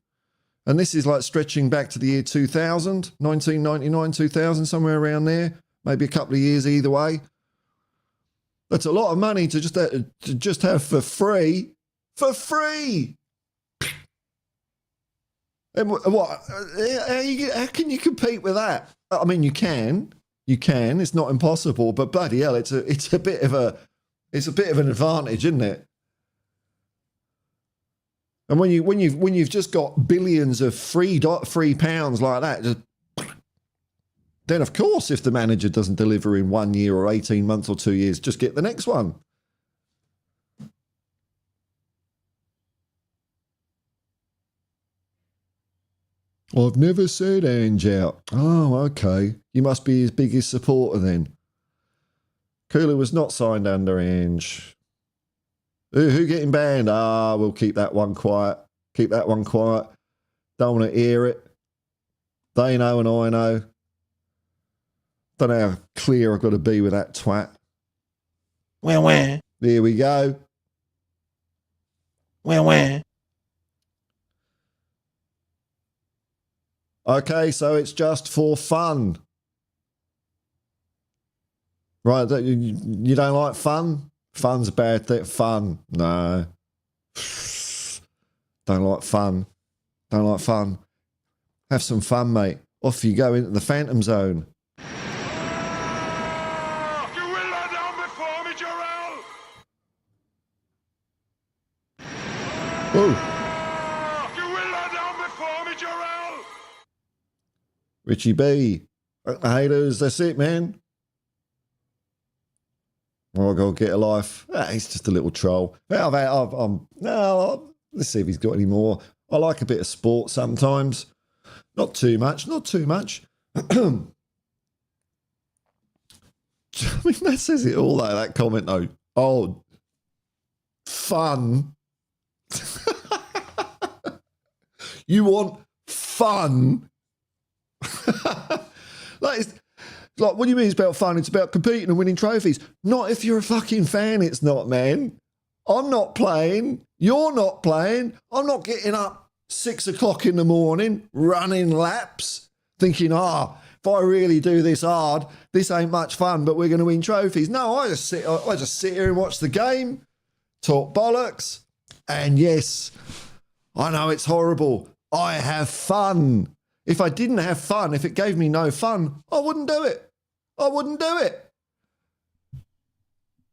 And this is like stretching back to the year 2000, 1999, 2000, somewhere around there. Maybe a couple of years either way. That's a lot of money to just have for free. For free! And what? How can you compete with that? I mean, you can. You can. It's not impossible. But bloody hell, it's a bit of an advantage, isn't it? And when you've just got billions of free pounds like that, then of course, if the manager doesn't deliver in 1 year or 18 months or 2 years, just get the next one. I've never said Ange out. Oh, okay. You must be his biggest supporter then. Kulu was not signed under Ange. Who getting banned? We'll keep that one quiet. Keep that one quiet. Don't want to hear it. They know and I know. Don't know how clear I've got to be with that twat. Where? There we go. Where? Okay, so it's just for fun. Right, you don't like fun? Fun's a bad thing. Fun. No. Don't like fun. Don't like fun. Have some fun, mate. Off you go into the Phantom Zone. You will lie down before me, Jarrell! Oh. You will lie down before me, Jarrell! Richie B. Haters, that's it, man. Oh, I'll go get a life. He's just a little troll. Let's see if he's got any more. I like a bit of sport sometimes. Not too much. I mean, that says it all, though, that comment, though. Oh, fun. You want fun? Like, what do you mean it's about fun? It's about competing and winning trophies. Not if you're a fucking fan, it's not, man. I'm not playing. You're not playing. I'm not getting up 6 o'clock in the morning, running laps, thinking, if I really do this hard, this ain't much fun, but we're going to win trophies. No, I just sit here and watch the game, talk bollocks, and yes, I know it's horrible. I have fun. If I didn't have fun, if it gave me no fun, I wouldn't do it.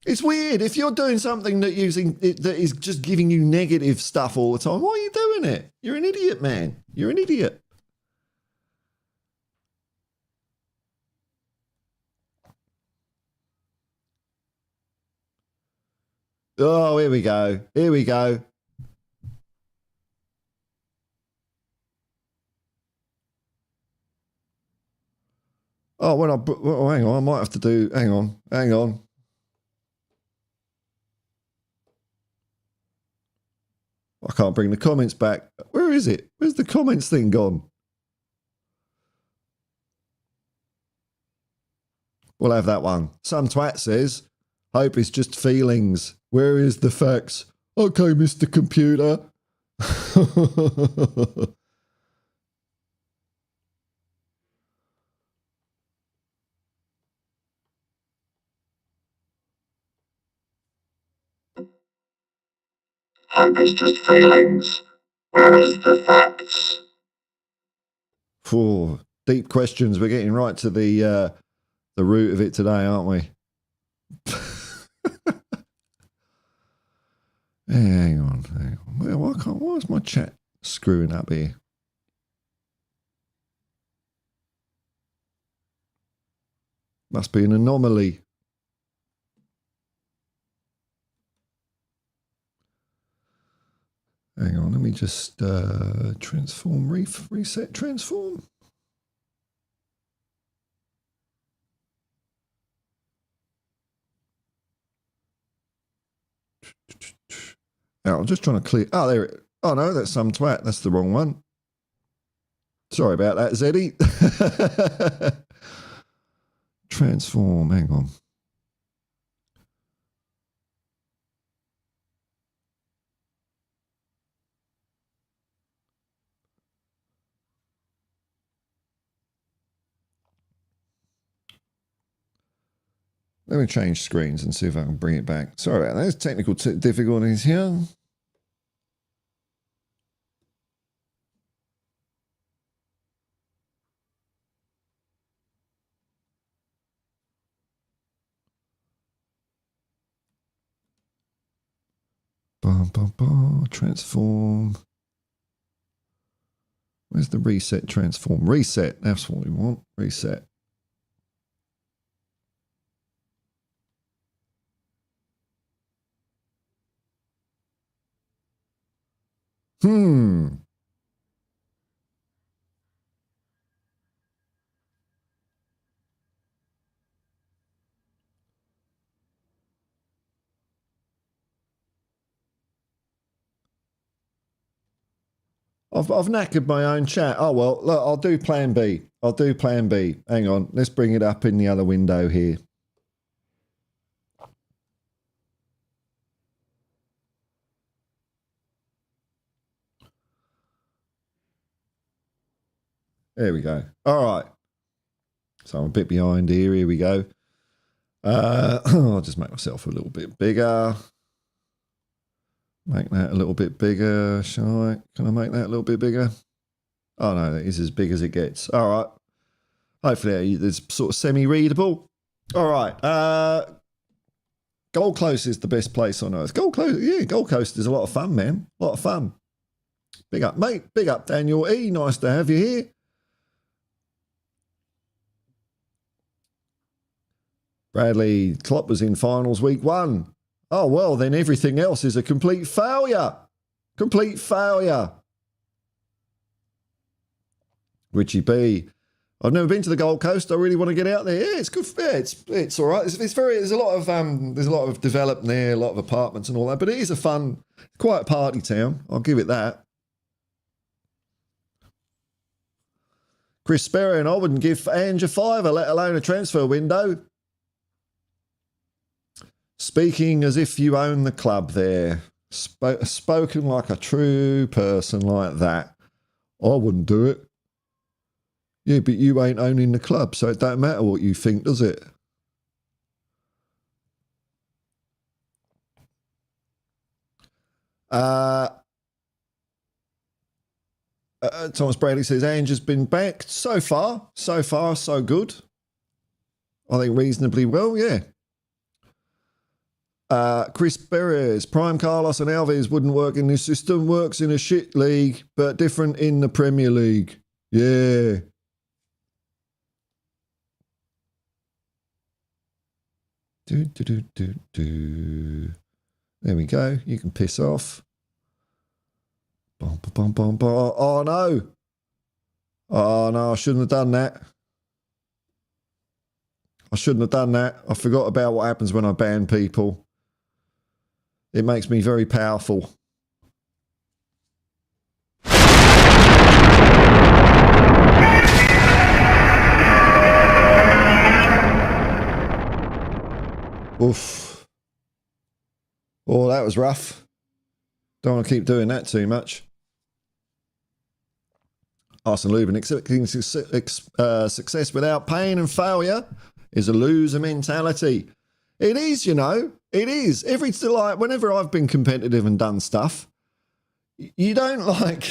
It's weird. If you're doing something that is just giving you negative stuff all the time, why are you doing it? You're an idiot, man. You're an idiot. Oh, here we go. Oh, hang on. I might have to do. Hang on. I can't bring the comments back. Where is it? Where's the comments thing gone? We'll have that one. Some twat says, hope it's just feelings. Where is the facts? Okay, Mr. Computer. Hope it's just feelings. Where is the facts? Deep questions. We're getting right to the root of it today, aren't we? Hang on. Well, why is my chat screwing up here? Must be an anomaly. Hang on, let me just transform, reset, transform. I'm just trying to clear. Oh, there it. Oh no, that's some twat. That's the wrong one. Sorry about that, Zeddy. Transform. Hang on. Let me change screens and see if I can bring it back. Sorry about that. There's technical difficulties here. Transform. Where's the reset transform? Reset. That's what we want. Reset. I've knackered my own chat. Oh, well, look, I'll do plan B. Hang on. Let's bring it up in the other window here. There we go. All right. So I'm a bit behind here. Here we go. I'll just make myself a little bit bigger. Make that a little bit bigger, shall I? Can I make that a little bit bigger? Oh, no, that is as big as it gets. All right. Hopefully it's sort of semi-readable. All right. Gold Coast is the best place on earth. Gold Coast is a lot of fun, man. A lot of fun. Big up, mate. Big up, Daniel E. Nice to have you here. Bradley Klopp was in finals week 1. Oh, well, then everything else is a complete failure. Complete failure. Richie B. I've never been to the Gold Coast. I really want to get out there. Yeah, it's good. Yeah, it's all right. There's a lot of development there, a lot of apartments and all that. But it is a fun, quiet party town. I'll give it that. Chris Sparrow, and I wouldn't give Ange a fiver, let alone a transfer window. Speaking as if you own the club there. Spoken like a true person like that. I wouldn't do it. Yeah, but you ain't owning the club, so it don't matter what you think, does it? Thomas Bradley says, Ange has been back so far, so good. I think reasonably well, yeah. Chris Perez, Prime Carlos and Alves wouldn't work in this system. Works in a shit league, but different in the Premier League. Yeah. There we go. You can piss off. Oh, no. Oh, no, I shouldn't have done that. I forgot about what happens when I ban people. It makes me very powerful. Oof. Oh, that was rough. Don't want to keep doing that too much. Arsene Lubin, accepting success without pain and failure is a loser mentality. It is, you know. It is. Whenever I've been competitive and done stuff, you don't like.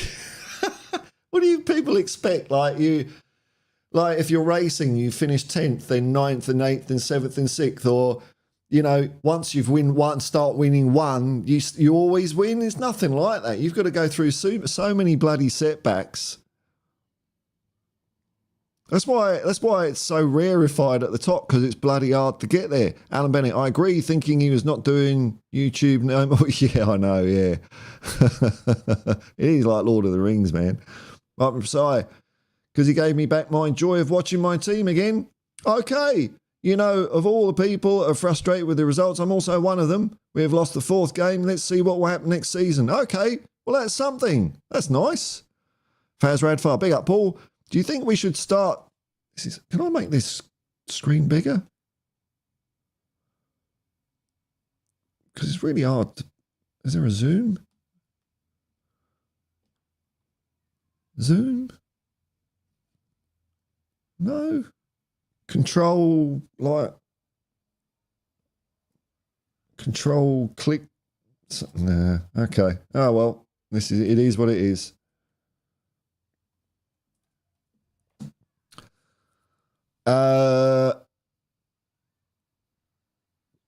What do you people expect? Like if you're racing, you finish 10th, then 9th, and 8th, and 7th, and 6th, or you know, once you've start winning one, you always win. It's nothing like that. You've got to go through so many bloody setbacks. That's why it's so rarefied at the top, because it's bloody hard to get there. Alan Bennett, I agree, thinking he was not doing YouTube no more. Yeah, I know, yeah. It is like Lord of the Rings, man. Martin Psy, because he gave me back my joy of watching my team again. Okay, you know, of all the people that are frustrated with the results, I'm also one of them. We have lost the 4th game. Let's see what will happen next season. Okay, well, that's something. That's nice. Faz Radfar, big up, Paul. Do you think we should start... Can I make this screen bigger? Because it's really hard. Is there a zoom? Zoom? No. Control, like... Control, click... Nah, okay. Oh, well. It is what it is.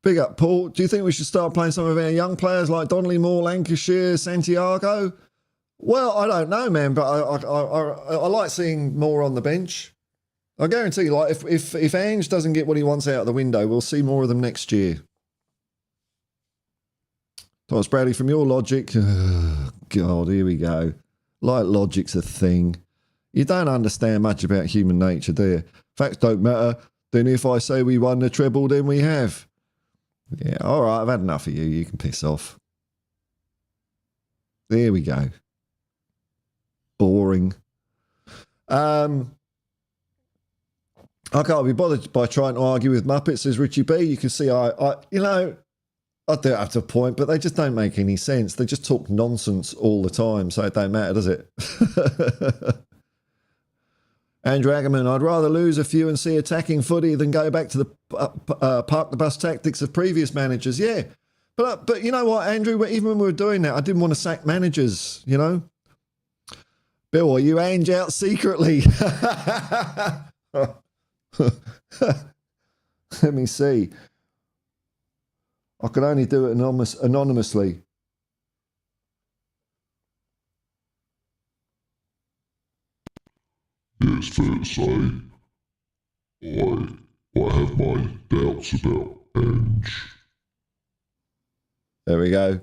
Big up, Paul. Do you think we should start playing some of our young players like Donnelly Moore, Lancashire, Santiago? Well, I don't know, man, but I like seeing more on the bench. I guarantee you, like, if Ange doesn't get what he wants out of the window, we'll see more of them next year. Thomas Bradley, from your logic, oh, God, here we go. Like logic's a thing. You don't understand much about human nature, do you? Facts don't matter. Then if I say we won the treble, then we have. Yeah, all right, I've had enough of you. You can piss off. There we go. Boring. I can't be bothered by trying to argue with Muppets, says Richie B. You can see I do it up to a point, but they just don't make any sense. They just talk nonsense all the time, so it don't matter, does it? Andrew Ackerman, I'd rather lose a few and see attacking footy than go back to the park the bus tactics of previous managers. Yeah, but you know what, Andrew? Even when we were doing that, I didn't want to sack managers, you know? Bill, are you Ange out secretly? Let me see. I could only do it anonymously. Yeah, it's fair to say, I have my doubts about Ange. There we go.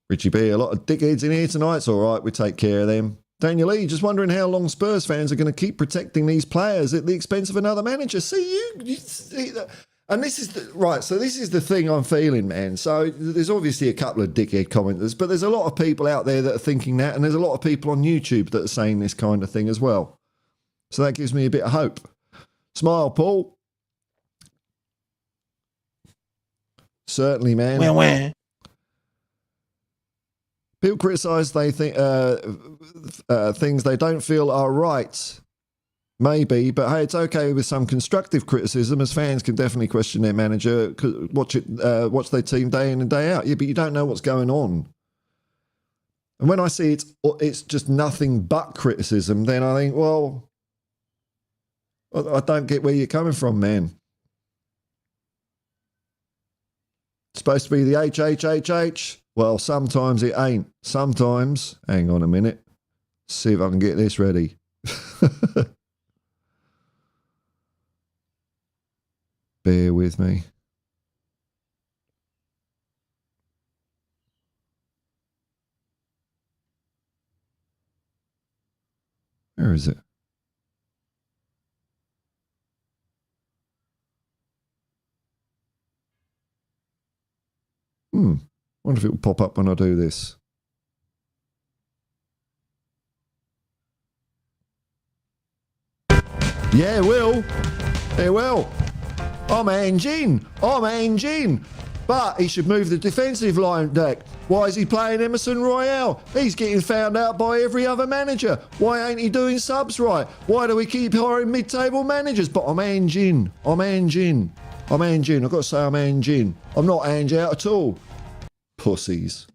Richie B, a lot of dickheads in here tonight. It's all right, we take care of them. Daniel Lee, just wondering how long Spurs fans are going to keep protecting these players at the expense of another manager. You see that. And this is this is the thing I'm feeling, man. So there's obviously a couple of dickhead commenters, but there's a lot of people out there that are thinking that, and there's a lot of people on YouTube that are saying this kind of thing as well. So that gives me a bit of hope. Smile, Paul. Certainly, man. Wah. People criticise they think things they don't feel are right. Maybe, but hey, it's okay with some constructive criticism, as fans can definitely question their manager, watch their team day in and day out. Yeah, but you don't know what's going on. And when I see it's just nothing but criticism, then I think, well, I don't get where you're coming from, man. It's supposed to be the HHHH. Well, sometimes it ain't. Sometimes, hang on a minute, see if I can get this ready. Bear with me. Where is it? Wonder if it will pop up when I do this. Yeah, it will. It will. I'm Ange in. But he should move the defensive line back. Why is he playing Emerson Royale? He's getting found out by every other manager. Why ain't he doing subs right? Why do we keep hiring mid-table managers? But I'm Ange in. I've got to say I'm Ange in. I'm not Ange out at all. Pussies.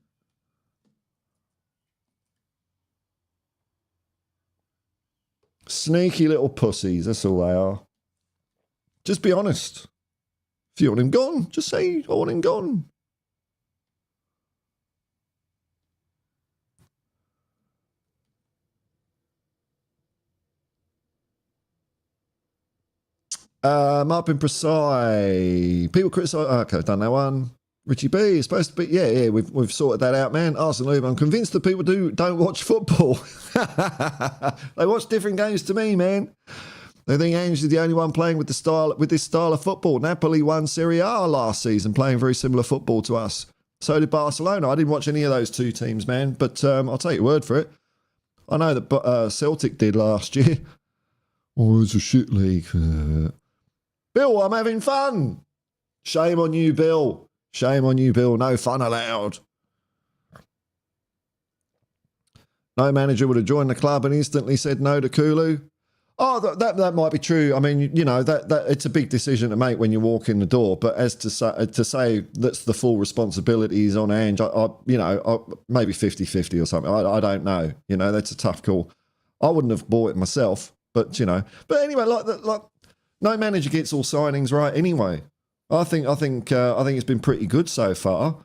Sneaky little pussies, that's all they are. Just be honest. If you want him gone, just say, I want him gone. Martin Presai. People criticise. Okay, I've done that one. Richie B is supposed to be. Yeah, we've sorted that out, man. Arsenal Lube. I'm convinced that people don't watch football. They watch different games to me, man. They think Ange is the only one playing with this style of football. Napoli won Serie A last season, playing very similar football to us. So did Barcelona. I didn't watch any of those two teams, man. But I'll take your word for it. I know that Celtic did last year. Oh, it's a shit league. Bill, I'm having fun. Shame on you, Bill. Shame on you, Bill. No fun allowed. No manager would have joined the club and instantly said no to Kulu. Oh, that might be true. I mean, you know, that it's a big decision to make when you walk in the door. But as to say that's the full responsibility is on Ange, maybe 50-50 or something. I don't know. You know, that's a tough call. I wouldn't have bought it myself, but you know. But anyway, like no manager gets all signings right anyway. I think it's been pretty good so far.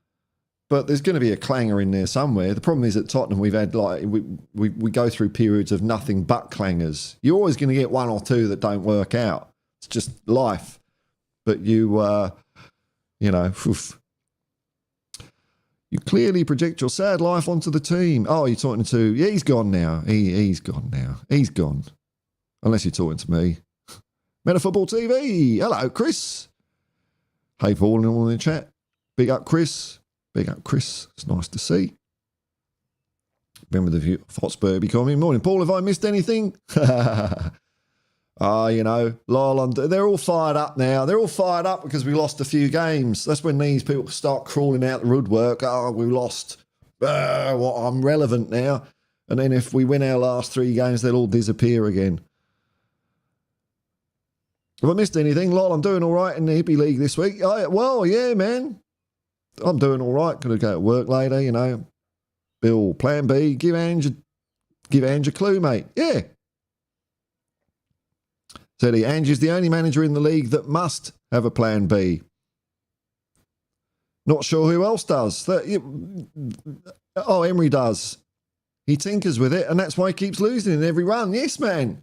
But there's going to be a clanger in there somewhere. The problem is at Tottenham we've had we go through periods of nothing but clangers. You're always going to get one or two that don't work out. It's just life. But you clearly project your sad life onto the team. Oh, you're talking to... Yeah, he's gone now. He's gone now. He's gone. Unless you're talking to me. Meta Football TV. Hello, Chris. Hey, Paul, and all in the chat. Big up, Chris. Big up, Chris. It's nice to see. Remember the view of Hotspur Hippie coming. Morning, Paul. Have I missed anything? Lol, they're all fired up now. They're all fired up because we lost a few games. That's when these people start crawling out the woodwork. Oh, we lost. I'm relevant now. And then if we win our last 3 games, they'll all disappear again. Have I missed anything? Lol, I'm doing all right in the Hippie League this week. Well, yeah, man. I'm doing all right. Going to go to work later, you know. Bill, plan B. Give Ange a clue, mate. Yeah. Said he, Ange is the only manager in the league that must have a plan B. Not sure who else does. Emery does. He tinkers with it, and that's why he keeps losing in every run. Yes, man.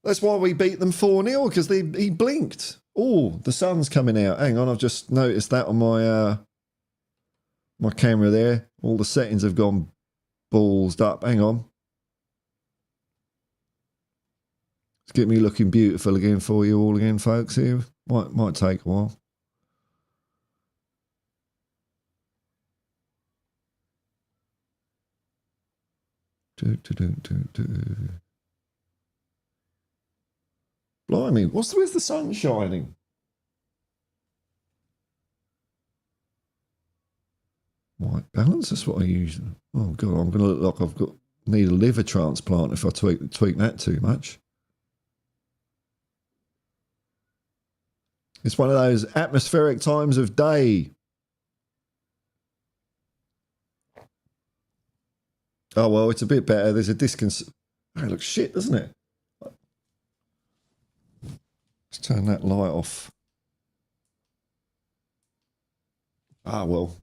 That's why we beat them 4-0, because he blinked. Oh, the sun's coming out. Hang on, I've just noticed that on my camera there. All the settings have gone ballsed up. Hang on. Let's get me looking beautiful again for you all again, folks, here. Might take a while. Blimey, where's the sun shining? White balance, that's what I use. Oh, God, I'm going to look like need a liver transplant if I tweak that too much. It's one of those atmospheric times of day. Oh, well, it's a bit better. There's a distance. Oh, it looks shit, doesn't it? Let's turn that light off. Ah, well.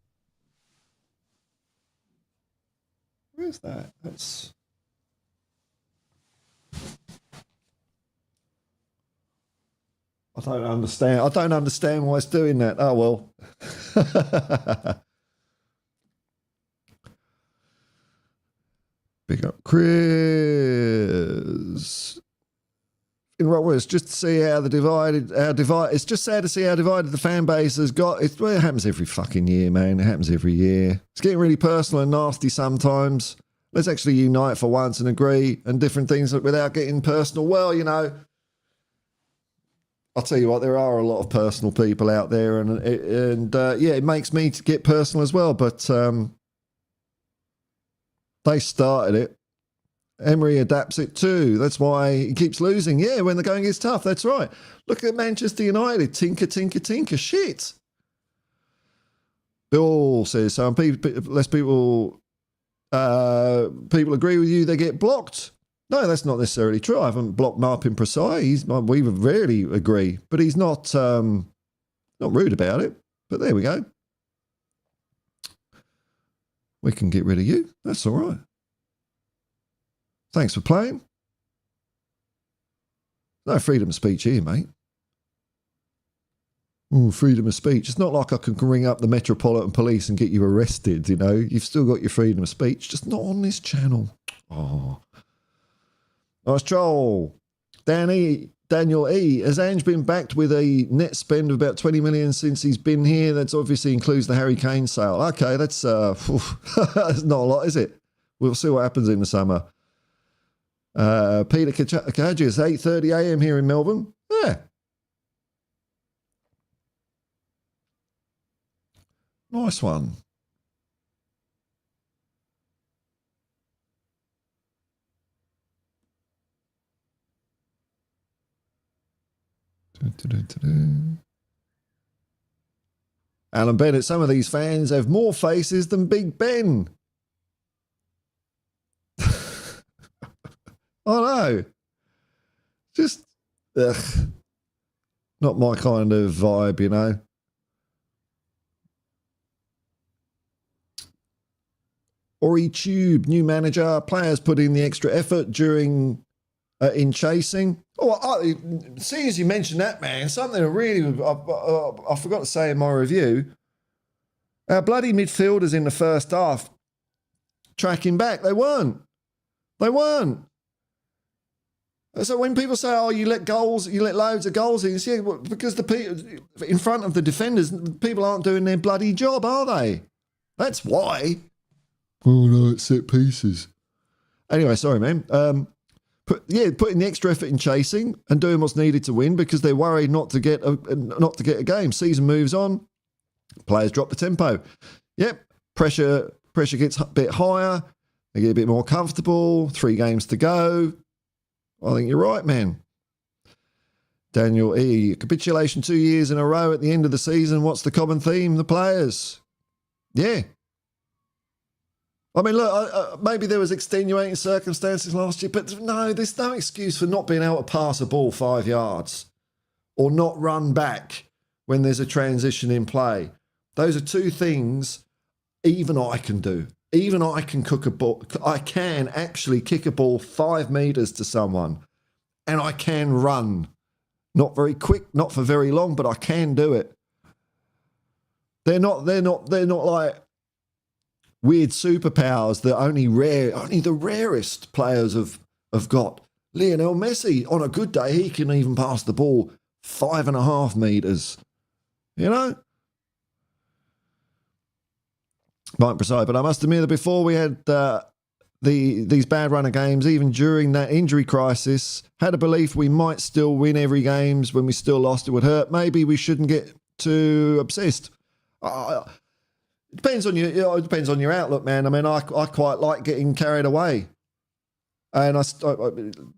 Where's that? That's... I don't understand why it's doing that. Oh, well. Big up Chris. In right words, just to see how it's just sad to see how divided the fan base has got. It happens every fucking year, man. It happens every year. It's getting really personal and nasty sometimes. Let's actually unite for once and agree and different things without getting personal. Well, you know, I'll tell you what, there are a lot of personal people out there, and it makes me to get personal as well. But they started it. Emery adapts it too. That's why he keeps losing. Yeah, when the going gets tough. That's right. Look at Manchester United. Tinker, tinker, tinker. Shit. Bill says, less people agree with you, they get blocked. No, that's not necessarily true. I haven't blocked Marpin Prasai. We rarely agree, but he's not rude about it. But there we go. We can get rid of you. That's all right. Thanks for playing. No freedom of speech here, mate. Oh, freedom of speech. It's not like I can ring up the Metropolitan Police and get you arrested, you know. You've still got your freedom of speech, just not on this channel. Oh. Nice troll. Daniel E. Has Ange been backed with a net spend of about 20 million since he's been here? That obviously includes the Harry Kane sale. Okay, that's that's not a lot, is it? We'll see what happens in the summer. Peter Kajis, 8:30 a.m. here in Melbourne. Yeah. Nice one. Alan Bennett, some of these fans have more faces than Big Ben. I know. Just, not my kind of vibe, you know. Ori Tube, new manager, players put in the extra effort during in chasing. Oh, seeing as you mentioned that, man, something really I forgot to say in my review. Our bloody midfielders in the first half tracking back. They weren't. So when people say, "Oh, you let loads of goals in," yeah, because the people in front of the defenders, people aren't doing their bloody job, are they? That's why. Oh no, it's set pieces. Anyway, sorry, man. Putting the extra effort in chasing and doing what's needed to win because they're worried not to get a game. Season moves on, players drop the tempo. Yep, pressure gets a bit higher. They get a bit more comfortable. 3 games to go. I think you're right, man. Daniel E. Capitulation 2 years in a row at the end of the season. What's the common theme? The players. Yeah. I mean, look, maybe there was extenuating circumstances last year, but no, there's no excuse for not being able to pass a ball 5 yards or not run back when there's a transition in play. Those are 2 things even I can do. Even I can cook a ball. I can actually kick a ball 5 meters to someone, and I can run. Not very quick, not for very long, but I can do it. They're not like weird superpowers that only the rarest players have got. Lionel Messi, on a good day, he can even pass the ball 5.5 meters. You know? Mike Prasad, but I must admit that before we had these bad run of games, even during that injury crisis, had a belief we might still win every games. When we still lost, it would hurt. Maybe we shouldn't get too obsessed. It depends on your outlook, man. I mean, I quite like getting carried away, and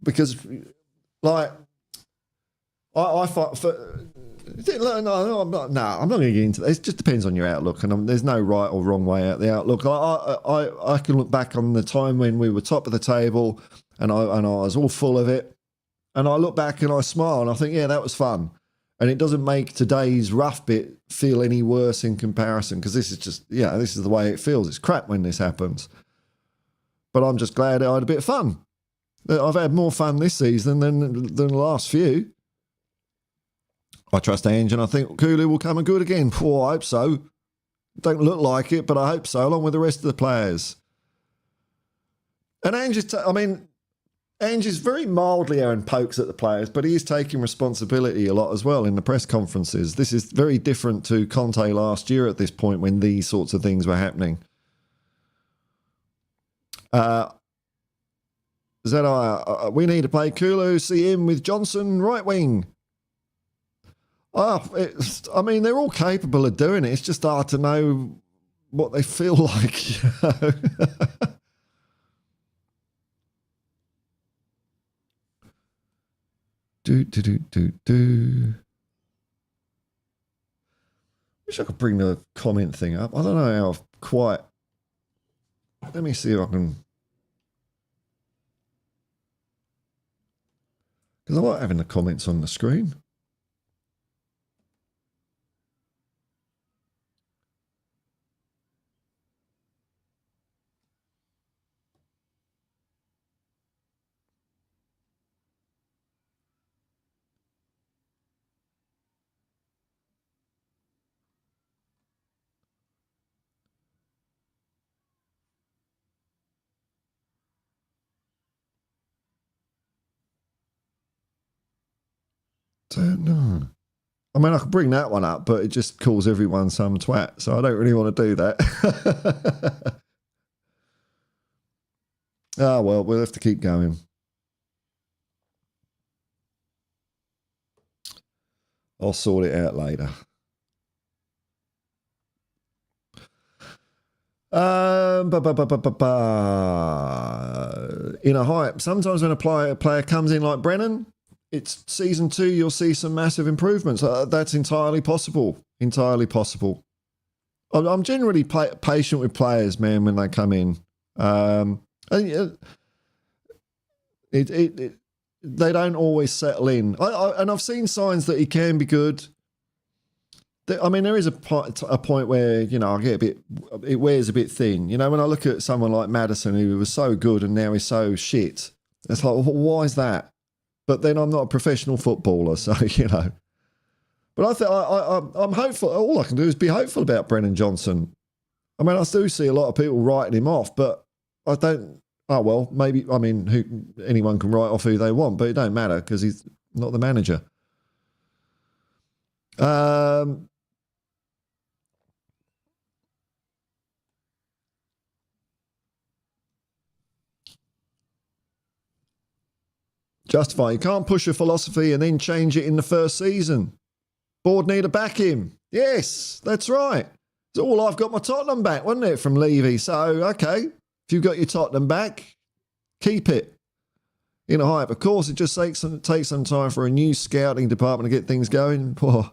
because like I fight for. No, I'm not going to get into that. It just depends on your outlook, and there's no right or wrong way out the outlook. I can look back on the time when we were top of the table, and I was all full of it, and I look back and I smile and I think, yeah, that was fun, and it doesn't make today's rough bit feel any worse in comparison because this is the way it feels. It's crap when this happens, but I'm just glad I had a bit of fun. I've had more fun this season than the last few. I trust Ange, and I think Cooley will come and good again. Oh, I hope so. Don't look like it, but I hope so, along with the rest of the players. And Ange is very mildly Aaron pokes at the players, but he is taking responsibility a lot as well in the press conferences. This is very different to Conte last year at this point when these sorts of things were happening. We need to play Kulu, see him with Johnson, right wing. They're all capable of doing it. It's just hard to know what they feel like. You know? Wish I could bring the comment thing up. I don't know how I've quite. Let me see if I can. Because I like having the comments on the screen. Don't know. I mean, I could bring that one up, but it just calls everyone some twat, so I don't really want to do that. Oh, well, we'll have to keep going. I'll sort it out later. In a hype, sometimes when a player comes in like Brennan, it's season 2, you'll see some massive improvements. That's entirely possible. Entirely possible. I'm generally patient with players, man, when they come in. They don't always settle in. And I've seen signs that he can be good. I mean, there is a point where, you know, it wears a bit thin. You know, when I look at someone like Maddison, who was so good and now he's so shit, it's like, well, why is that? But then I'm not a professional footballer, so, you know. But I'm hopeful. All I can do is be hopeful about Brennan Johnson. I mean, I do see a lot of people writing him off, but I don't. Oh, well, maybe, I mean, anyone can write off who they want, but it don't matter because he's not the manager. Justify. You can't push a philosophy and then change it in the first season. Board need to back him. Yes, that's right. It's all I've got my Tottenham back, wasn't it, from Levy? So, okay, if you've got your Tottenham back, keep it. In a hype. Of course, it just takes some time for a new scouting department to get things going. Poor.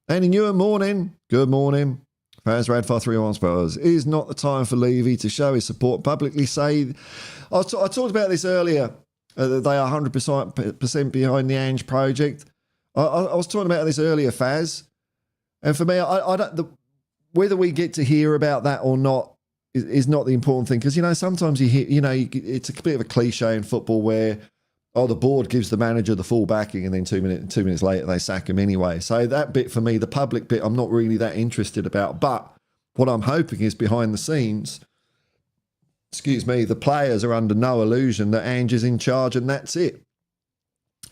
Andy Newham, morning. Good morning. Fans Radford 3-1 Spurs. It is not the time for Levy to show his support publicly. Say, I talked about this earlier. They are 100% behind the Ange project. I was talking about this earlier, Faz. And for me, I don't. Whether we get to hear about that or not is not the important thing. Because, you know, sometimes you hear, you know, it's a bit of a cliche in football where, oh, the board gives the manager the full backing and then 2 minutes later they sack him anyway. So that bit for me, the public bit, I'm not really that interested about. But what I'm hoping is behind the scenes, the players are under no illusion that Ange is in charge and that's it.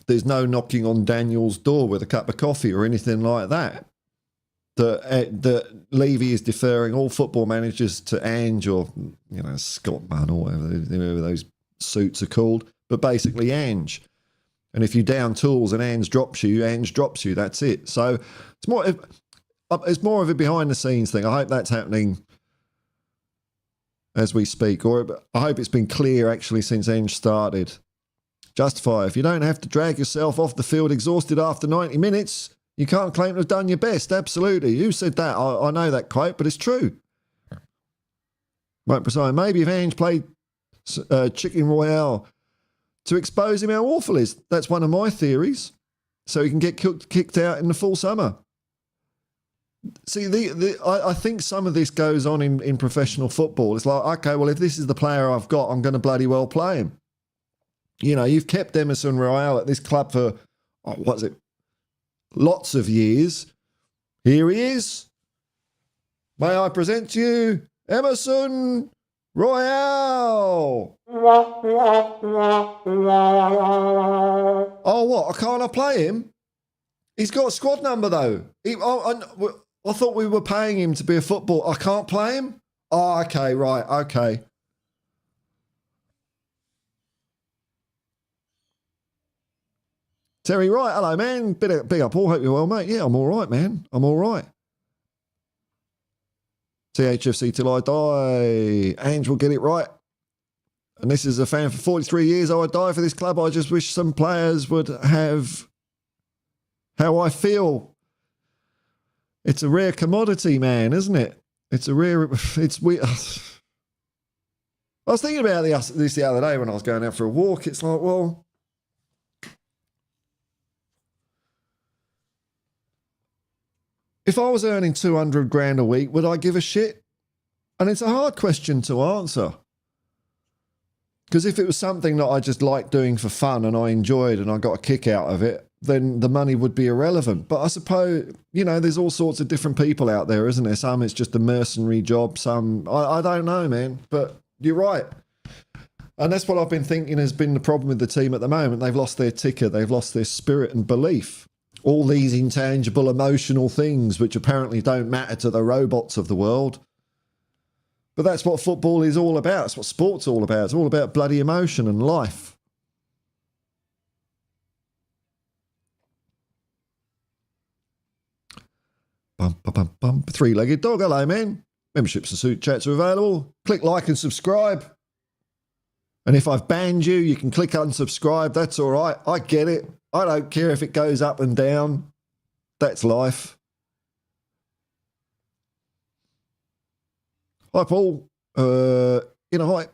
There's no knocking on Daniel's door with a cup of coffee or anything like that. That Levy is deferring all football managers to Ange or, you know, Scott Munn or whatever those suits are called, but basically Ange. And if you down tools and Ange drops you, that's it. So it's more of a behind the scenes thing. I hope that's happening as we speak, or I hope it's been clear actually since Ange started. Justify, if you don't have to drag yourself off the field exhausted after 90 minutes, you can't claim to have done your best. Absolutely. You said that. I know that quote, but it's true. Right, Preside. Maybe if Ange played Chicken Royale to expose him how awful he is. That's one of my theories. So he can get kicked out in the full summer. See, I think some of this goes on in professional football. It's like, okay, well, if this is the player I've got, I'm going to bloody well play him. You know, you've kept Emerson Royale at this club for, lots of years. Here he is. May I present to you Emerson Royale. Oh, what? Can't I play him? He's got a squad number, though. I thought we were paying him to be a football. I can't play him? Oh, okay, right, okay. Terry Wright, hello, man. Big up all. Hope you're well, mate. Yeah, I'm all right, man. I'm all right. THFC till I die. Ange will get it right. And this is a fan for 43 years. I would die for this club. I just wish some players would have how I feel. It's a rare commodity, man, isn't it? It's weird. I was thinking about this the other day when I was going out for a walk. It's like, well, If I was earning 200 grand a week, would I give a shit? And it's a hard question to answer. Because if it was something that I just liked doing for fun and I enjoyed and I got a kick out of it, then the money would be irrelevant. But I suppose, you know, there's all sorts of different people out there, isn't there? Some it's just a mercenary job. Some, I don't know, man. But you're right. And that's what I've been thinking has been the problem with the team at the moment. They've lost their ticker. They've lost their spirit and belief. All these intangible emotional things which apparently don't matter to the robots of the world. But that's what football is all about. It's what sport's all about. It's all about bloody emotion and life. Bum, bum, bum, bum. Three-legged dog. Hello, man. Memberships and suit chats are available. Click like and subscribe. And if I've banned you, you can click unsubscribe. That's all right. I get it. I don't care if it goes up and down. That's life. Hi, Paul. In a hype.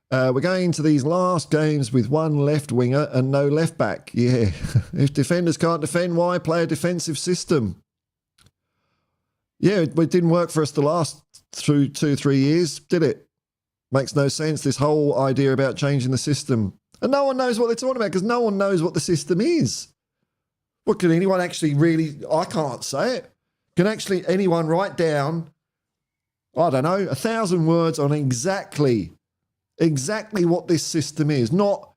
We're going to these last games with one left winger and no left back. Yeah. If defenders can't defend, why play a defensive system? Yeah, it didn't work for us the last 2-3 years, did it? Makes no sense, this whole idea about changing the system. And no one knows what they're talking about because no one knows what the system is. What can anyone actually really... I can't say it. Can actually anyone write down, I don't know, 1,000 words on exactly what this system is? Not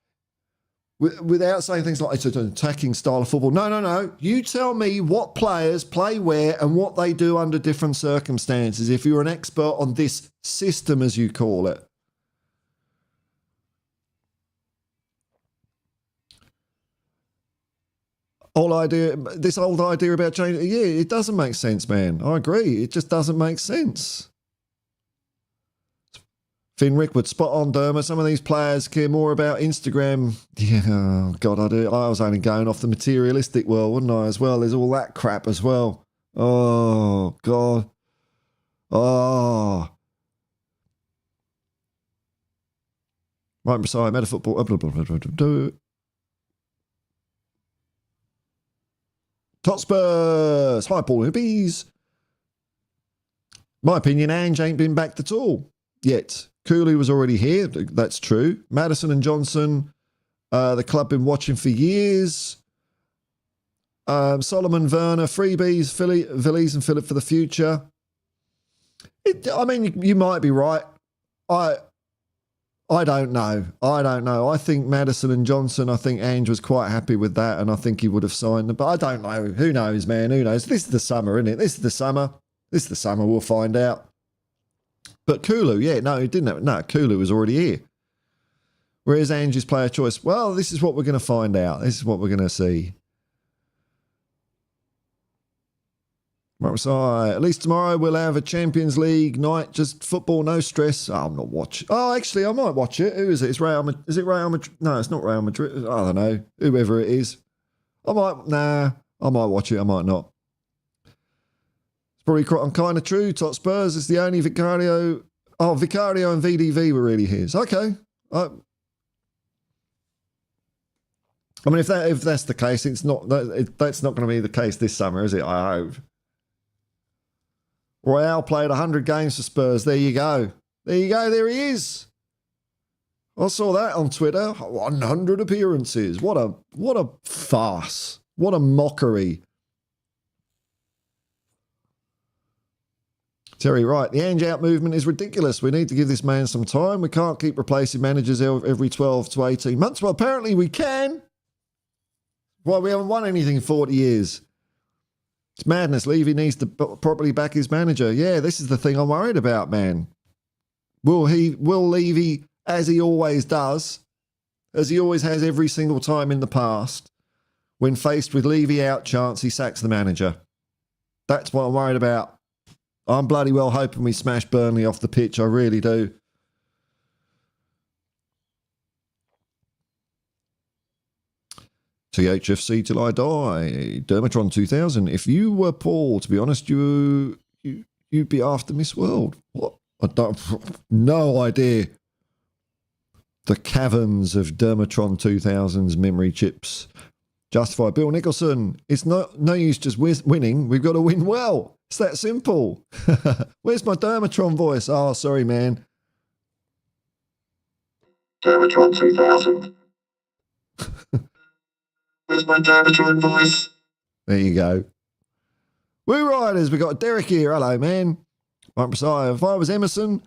without saying things like it's an attacking style of football. No. You tell me what players play where and what they do under different circumstances if you're an expert on this system, as you call it. This old idea about changing, yeah, it doesn't make sense, man. I agree. It just doesn't make sense. Finn Rickwood, spot on, Dermot. Some of these players care more about Instagram. Yeah, oh God, I was only going off the materialistic world, wasn't I, as well? There's all that crap as well. Oh, God. Oh. Right beside metafootball. Hotspurs. Hi, Paul Hippies. My opinion, Ange ain't been backed at all yet. Cooley was already here. That's true. Madison and Johnson, the club been watching for years. Solomon, Werner, freebies, Villies and Phillip for the future. I mean, you might be right. I don't know. I think Madison and Johnson, I think Ange was quite happy with that, and I think he would have signed them. But I don't know. Who knows, man? Who knows? This is the summer, isn't it? This is the summer. We'll find out. But Kulu, yeah, no, he didn't have it. No, Kulu was already here. Whereas Ange's player choice, well, this is what we're going to find out. This is what we're going to see. At least tomorrow we'll have a Champions League night, just football, no stress. Oh, I'm not watching. Oh, actually, I might watch it. Who is it? Is it Real Madrid? No, it's not Real Madrid. I don't know. Whoever it is. I might watch it. I might not. It's probably kind of true. Tot Spurs is the only Vicario. Oh, Vicario and VDV were really his. Okay. I mean, if that's the case, that's not going to be the case this summer, is it? I hope. Royale played 100 games for Spurs. There you go. There he is. I saw that on Twitter. 100 appearances. What a farce. What a mockery. Terry Wright, the Ange out movement is ridiculous. We need to give this man some time. We can't keep replacing managers every 12 to 18 months. Well, apparently we can. Why, we haven't won anything in 40 years. It's madness. Levy needs to properly back his manager. Yeah, this is the thing I'm worried about, man. Will Levy, as he always does, as he always has every single time in the past, when faced with Levy out chance, he sacks the manager. That's what I'm worried about. I'm bloody well hoping we smash Burnley off the pitch. I really do. THFC till I die. Dermatron 2000. If you were Paul, to be honest, you'd be after Miss World. What? I don't. No idea. The caverns of Dermatron 2000's memory chips. Justify Bill Nicholson. It's no use just winning. We've got to win well. It's that simple. Where's my Dermatron voice? Oh, sorry, man. Dermatron 2000. Where's my Dermatron voice? There you go. Woo Riders, we got Derek here. Hello, man. I'm Messiah. If I was Emerson,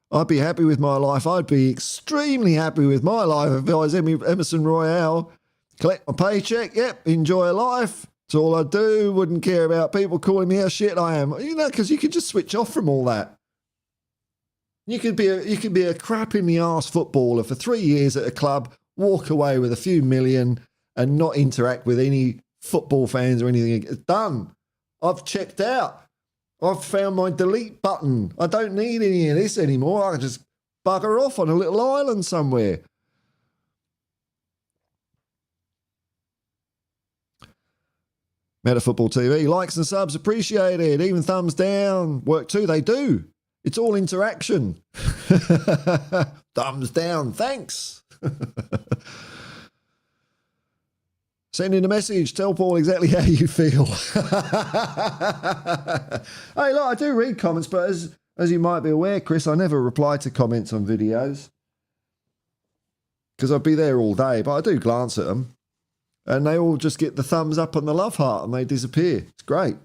I'd be happy with my life. I'd be extremely happy with my life if I was Emerson Royale. Collect my paycheck, yep, enjoy life. That's all I do. Wouldn't care about people calling me how shit I am. You know, because you can just switch off from all that. You could be a crap in the arse footballer for 3 years at a club, walk away with a few million, and not interact with any football fans or anything. It's done. I've checked out. I've found my delete button. I don't need any of this anymore. I can just bugger off on a little island somewhere. Meta Football TV, likes and subs appreciated. Even thumbs down work too. They do. It's all interaction. Thumbs down. Thanks. Send in a message. Tell Paul exactly how you feel. Hey, look, I do read comments, but as you might be aware, Chris, I never reply to comments on videos because I'd be there all day, but I do glance at them. And they all just get the thumbs up and the love heart and they disappear. It's great.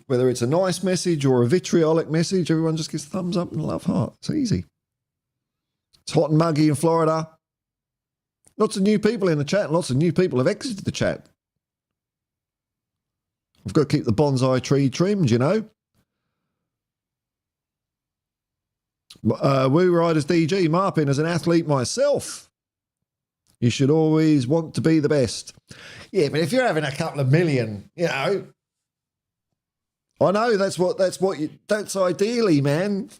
Whether it's a nice message or a vitriolic message, everyone just gets thumbs up and a love heart. It's easy. It's hot and muggy in Florida. Lots of new people in the chat and lots of new people have exited the chat. I've got to keep the bonsai tree trimmed, you know. Woo Riders DG, Marpin, as an athlete myself, you should always want to be the best. Yeah, but if you're having a couple of million, you know, I know that's ideally, man.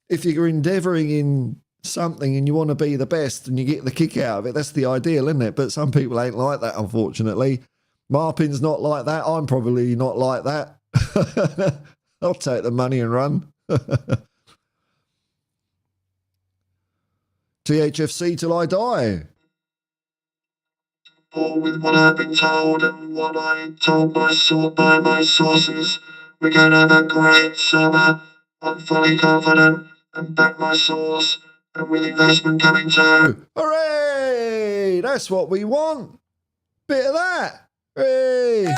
If you're endeavouring in something and you want to be the best and you get the kick out of it, that's the ideal, isn't it? But some people ain't like that, unfortunately. Marpin's not like that. I'm probably not like that. I'll take the money and run. THFC till I die. Or with what I've been told and what I told by my sources, we're gonna have a great summer. I'm fully confident and back my source, and with investment coming too. Hooray! That's what we want. Bit of that. Hooray!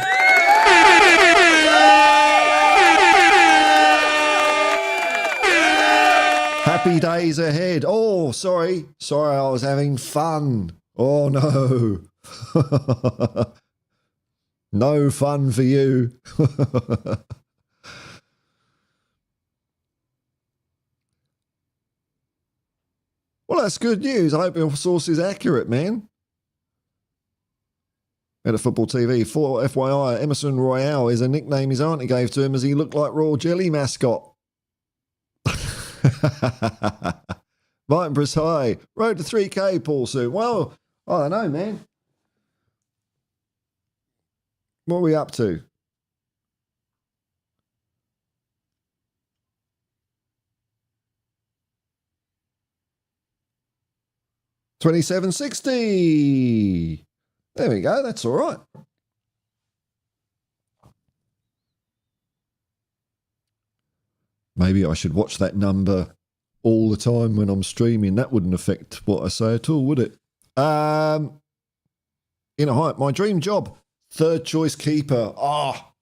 Happy days ahead. Oh, sorry, I was having fun. Oh, no. No fun for you. Well, that's good news. I hope your source is accurate, man. Meta Football TV, for FYI, Emerson Royale is a nickname his auntie gave to him as he looked like Royal Jelly mascot. Martin High, road to 3K, Paul soon. Well, I don't know, man. What are we up to? $27.60. There we go. That's all right. Maybe I should watch that number all the time when I'm streaming. That wouldn't affect what I say at all, would it? In a hype, my dream job, third choice keeper. Oh,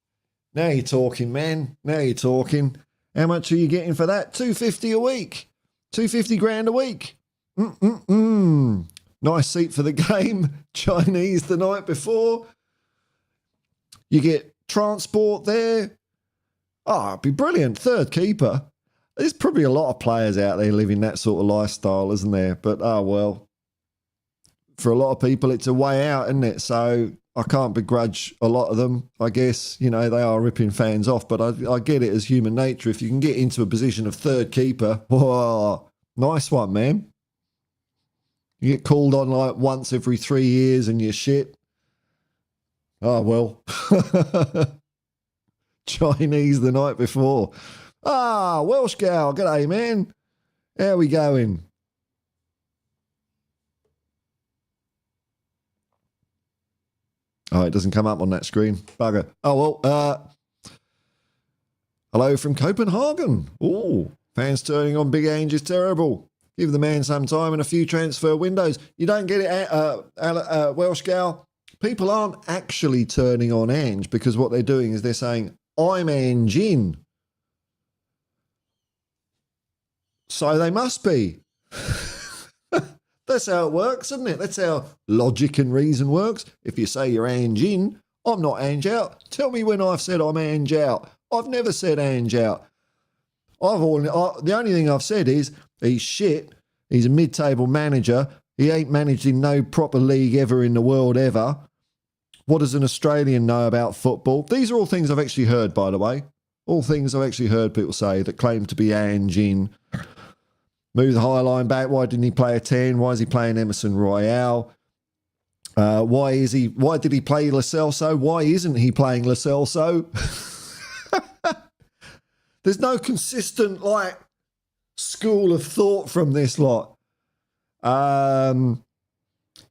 now you're talking, man. Now you're talking. How much are you getting for that? $250 a week. 250 grand a week. Nice seat for the game. Chinese the night before. You get transport there. Oh, it'd be brilliant. Third keeper. There's probably a lot of players out there living that sort of lifestyle, isn't there? But, oh, well, for a lot of people, it's a way out, isn't it? So I can't begrudge a lot of them. I guess, you know, they are ripping fans off, but I get it as human nature. If you can get into a position of third keeper, whoa, nice one, man. You get called on like once every 3 years and you're shit. Oh, well. Chinese the night before. Ah, Welsh gal. G'day, man. How we going? Oh, it doesn't come up on that screen. Bugger. Oh, well, hello from Copenhagen. Oh, fans turning on Big Ange is terrible. Give the man some time and a few transfer windows. You don't get it, Welsh gal. People aren't actually turning on Ange because what they're doing is they're saying, I'm Ange in. So they must be. That's how it works, isn't it? That's how logic and reason works. If you say you're Ange in, I'm not Ange out. Tell me when I've said I'm Ange out. I've never said Ange out. The only thing I've said is he's shit. He's a mid-table manager. He ain't managed in no proper league ever in the world ever. What does an Australian know about football? These are all things I've actually heard, by the way. All things I've actually heard people say that claim to be Ange in. Move the high line back. Why didn't he play a 10? Why is he playing Emerson Royale? Why did he play Lo Celso? Why isn't he playing Lo Celso? There's no consistent school of thought from this lot.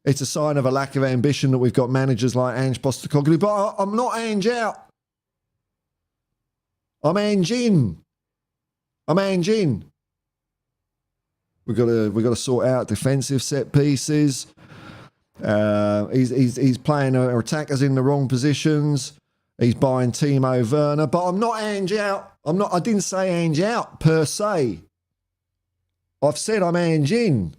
It's a sign of a lack of ambition that we've got managers like Ange Postecoglou. But I'm not Ange out. I'm Ange in. I'm Ange in. We've got to sort out defensive set pieces. He's playing our attackers in the wrong positions. He's buying Timo Werner, but I'm not Ange out. I didn't say Ange out per se. I've said I'm Ange in.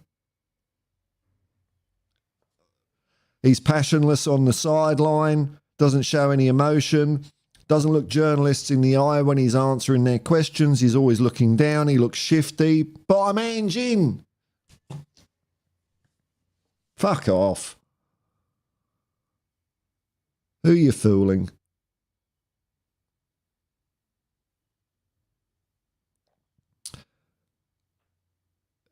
He's passionless on the sideline, doesn't show any emotion, doesn't look journalists in the eye when he's answering their questions. He's always looking down. He looks shifty. But I'm Ange in. Fuck off. Who are you fooling?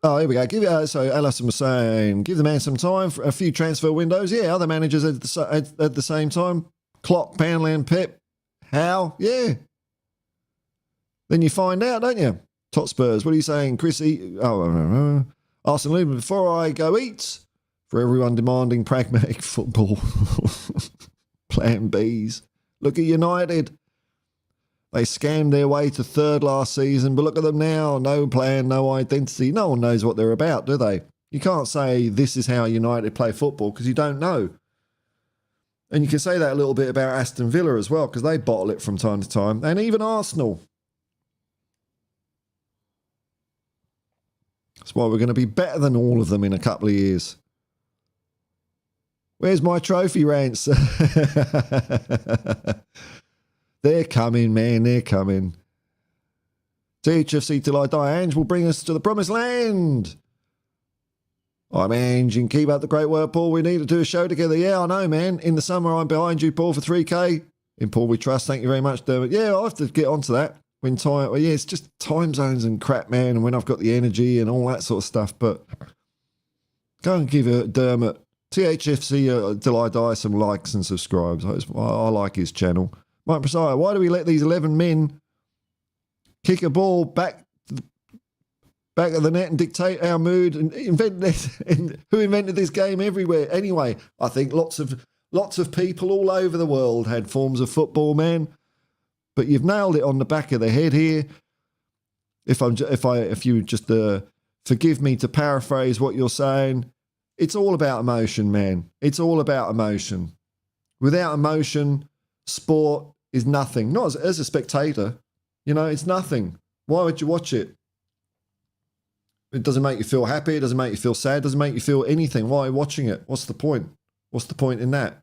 Oh, here we go. So Alison was saying, give the man some time for a few transfer windows. Yeah, other managers at the same time. Klopp, Poundland, Pep. How? Yeah. Then you find out, don't you? Top Spurs. What are you saying, Chrissy? Arsenal, before I go eat, for everyone demanding pragmatic football. Plan Bs. Look at United. They scammed their way to third last season, but look at them now. No plan, no identity. No one knows what they're about, do they? You can't say this is how United play football because you don't know. And you can say that a little bit about Aston Villa as well because they bottle it from time to time. And even Arsenal. That's why we're going to be better than all of them in a couple of years. Where's my trophy rants? They're coming, man. They're coming. THFC till I die. Ange will bring us to the promised land. I'm Ange and keep up the great work, Paul. We need to do a show together. Yeah, I know, man. In the summer, I'm behind you, Paul, for 3K. In Paul we trust. Thank you very much, Dermot. Yeah, I'll have to get onto that. When time, well, yeah, it's just time zones and crap, man. And when I've got the energy and all that sort of stuff. But go and give Dermot, THFC till I die, some likes and subscribes. I like his channel. Mike Presiah, why do we let these 11 men kick a ball back of the net and dictate our mood and invent this? And who invented this game everywhere? Anyway, I think lots of people all over the world had forms of football, man. But you've nailed it on the back of the head here. If you just forgive me to paraphrase what you're saying, it's all about emotion, man. It's all about emotion. Without emotion, sport is nothing. Not as a spectator, it's nothing. Why would you watch it? It doesn't make you feel happy. It doesn't make you feel sad. It doesn't make you feel anything. Why are you watching it? What's the point? What's the point in that?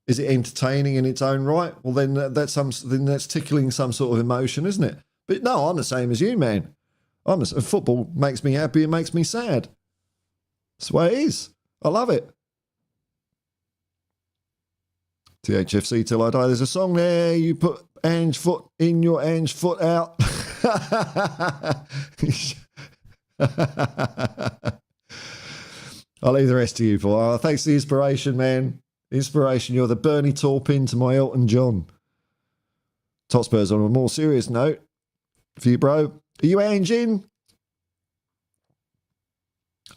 Is it entertaining in its own right? Well, then that's tickling some sort of emotion, isn't it? But no, I'm the same as you, man. Football makes me happy. It makes me sad. That's the way it is. I love it. THFC till I die. There's a song there. You put Ange foot in, your Ange foot out. I'll leave the rest to you, Paul. Thanks for the inspiration, man. Inspiration. You're the Bernie Taupin to my Elton John. Top Spurs on a more serious note. For you, bro. Are you Ange in?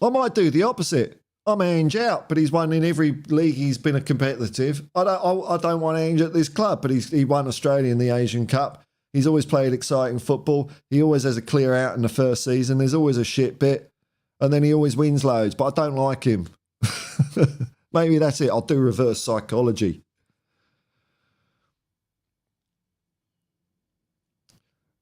I might do the opposite. I'm Ange out, but he's won in every league he's been a competitive. I don't want Ange at this club, but he won Australia in the Asian Cup. He's always played exciting football. He always has a clear out in the first season. There's always a shit bit. And then he always wins loads, but I don't like him. Maybe that's it. I'll do reverse psychology.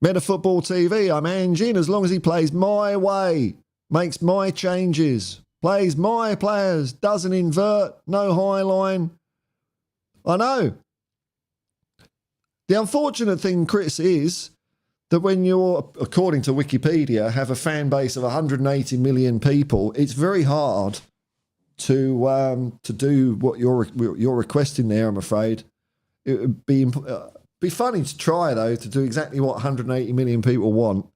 Meta Football TV, I'm Ange in as long as he plays my way, makes my changes, plays my players, doesn't invert, no high line. I know. The unfortunate thing, Chris, is that when you're, according to Wikipedia, have a fan base of 180 million people, it's very hard to do what you're requesting there, I'm afraid. It would be funny to try, though, to do exactly what 180 million people want.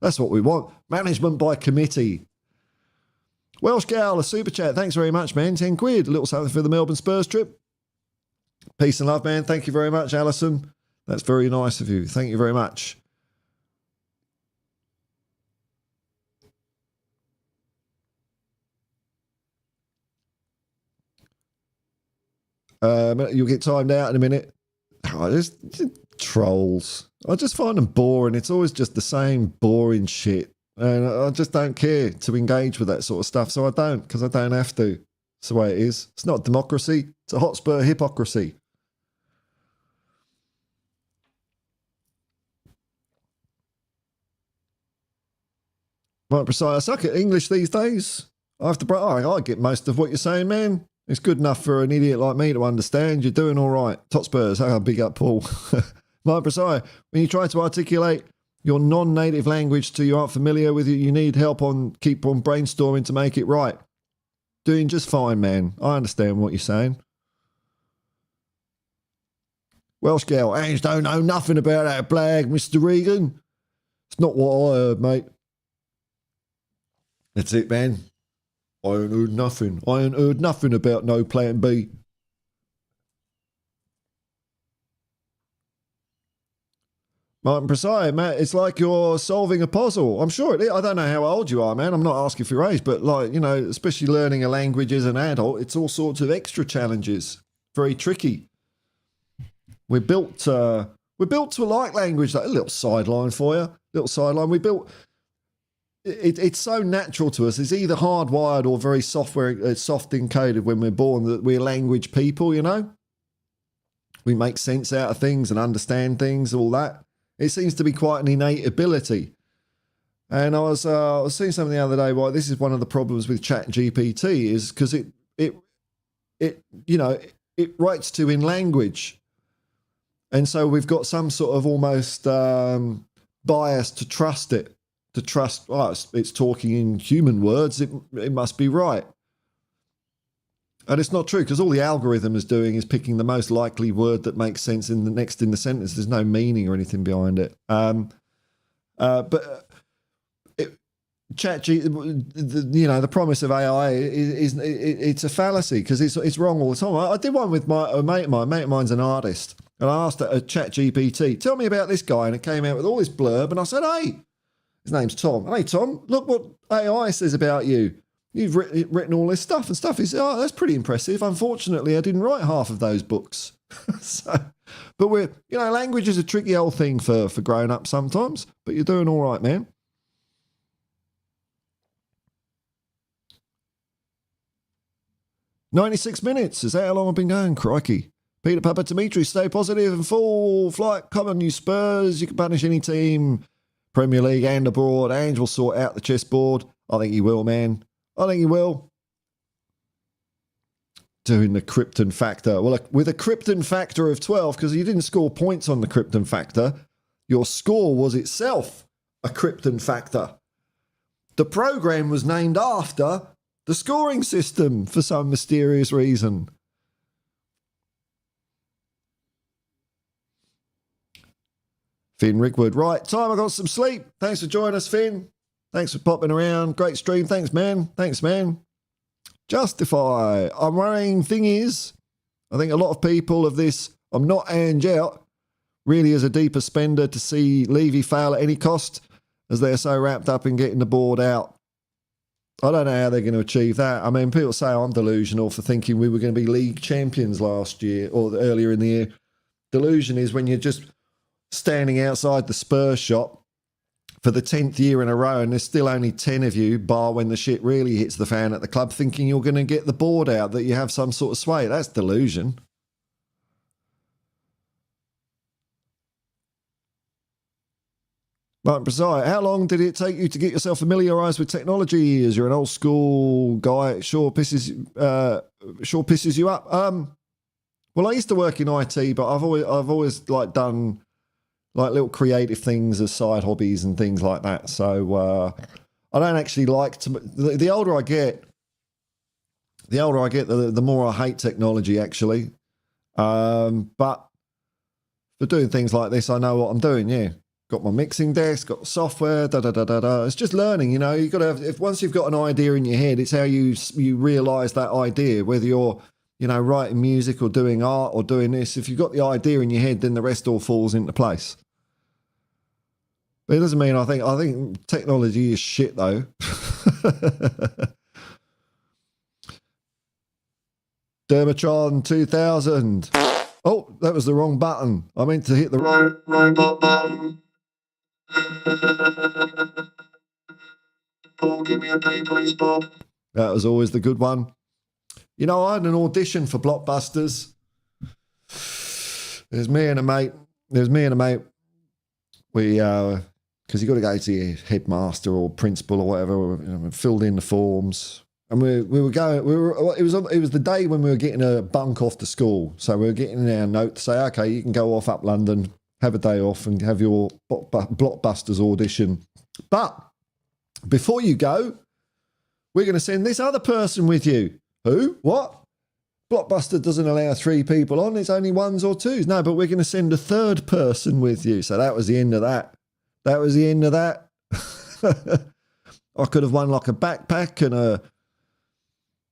That's what we want. Management by committee. Welsh Gal, a super chat. Thanks very much, man. 10 quid. A little something for the Melbourne Spurs trip. Peace and love, man. Thank you very much, Alison. That's very nice of you. Thank you very much. You'll get timed out in a minute. Oh, just trolls. I just find them boring. It's always just the same boring shit. And I just don't care to engage with that sort of stuff. So I don't, because I don't have to. It's the way it is. It's not democracy. It's a Hotspur hypocrisy. Right, precise. I suck at English these days. I get most of what you're saying, man. It's good enough for an idiot like me to understand. You're doing all right. Tot Spurs, big up, Paul. Mark Precise, when you try to articulate your non-native language to you aren't familiar with it, you need help keep on brainstorming to make it right. Doing just fine, man. I understand what you're saying. Welsh gal, Ange don't know nothing about that blag, Mr. Regan. It's not what I heard, mate. That's it, man. I ain't heard nothing. I ain't heard nothing about no plan B. Martin Precise, Matt, it's like you're solving a puzzle. I'm sure it is. I don't know how old you are, man. I'm not asking for your age, but especially learning a language as an adult, it's all sorts of extra challenges. Very tricky. We're built to like language. Like a little sideline for you. Little sideline. It's so natural to us. It's either hardwired or very soft encoded when we're born that we're language people, you know? We make sense out of things and understand things, all that. It seems to be quite an innate ability. And I was seeing something the other day, why this is one of the problems with ChatGPT is because it writes to in language. And so we've got some sort of almost bias to trust it. To trust, it's talking in human words, it must be right. And it's not true, because all the algorithm is doing is picking the most likely word that makes sense in the sentence. There's no meaning or anything behind it. But the promise of AI is it's a fallacy, because it's wrong all the time. I did one with a mate of mine. A mate of mine's an artist, and I asked ChatGPT, tell me about this guy, and it came out with all this blurb, and I said, hey. His name's Tom. Hey, Tom, look what AI says about you. You've written all this stuff and stuff. He said, oh, that's pretty impressive. Unfortunately, I didn't write half of those books. But language is a tricky old thing for growing up sometimes, but you're doing all right, man. "96 minutes. Is that how long I've been going? Crikey. Peter Papa Dimitri, stay positive and full flight. Come on, you Spurs. You can punish any team. Premier League and abroad. Ange will sort out the chessboard. I think he will, man. I think he will. Doing the Krypton factor. Well, with a Krypton factor of 12, because you didn't score points on the Krypton factor, your score was itself a Krypton factor. The program was named after the scoring system for some mysterious reason. Finn Rickwood. Right, time I got some sleep. Thanks for joining us, Finn. Thanks for popping around. Great stream. Thanks, man. Justify. I'm worrying thing is, I think a lot of people of this, I'm not Ange out, really as a deeper spender to see Levy fail at any cost, as they're so wrapped up in getting the board out. I don't know how they're going to achieve that. I mean, people say I'm delusional for thinking we were going to be league champions last year or earlier in the year. Delusion is when you're just standing outside the Spurs shop for the 10th year in a row and there's still only 10 of you, bar when the shit really hits the fan at the club, thinking you're going to get the board out, that you have some sort of sway. That's delusion. Right, Brazil, how long did it take you to get yourself familiarised with technology? As you're an old school guy, it sure pisses you up. Well, I used to work in IT, but I've always like done like little creative things as side hobbies and things like that. So I don't actually like to. The older I get, the more I hate technology. Actually, but for doing things like this, I know what I'm doing. Yeah. Got my mixing desk, got software, It's just learning, you know. You got to have, if once you've got an idea in your head, it's how you realise that idea. Whether you're, you know, writing music or doing art or doing this, if you've got the idea in your head, then the rest all falls into place. But it doesn't mean I think technology is shit though. Dermatron 2000. Oh, that was the wrong button. I meant to hit the Robot button. Paul, give me a pay, please, Bob. That was always the good one. You know, I had an audition for Blockbusters. There's me and a mate. We, because you got to go to your headmaster or principal or whatever. You know, filled in the forms, and we were going. It was the day when we were getting a bunk off to school, so we were getting our note to say, okay, you can go off up London, have a day off and have your Blockbusters audition. But before you go, we're going to send this other person with you. Who? What? Blockbuster doesn't allow 3 people on. It's only 1s or 2s. No, but we're going to send a 3rd person with you. So that was the end of that. I could have won like a backpack and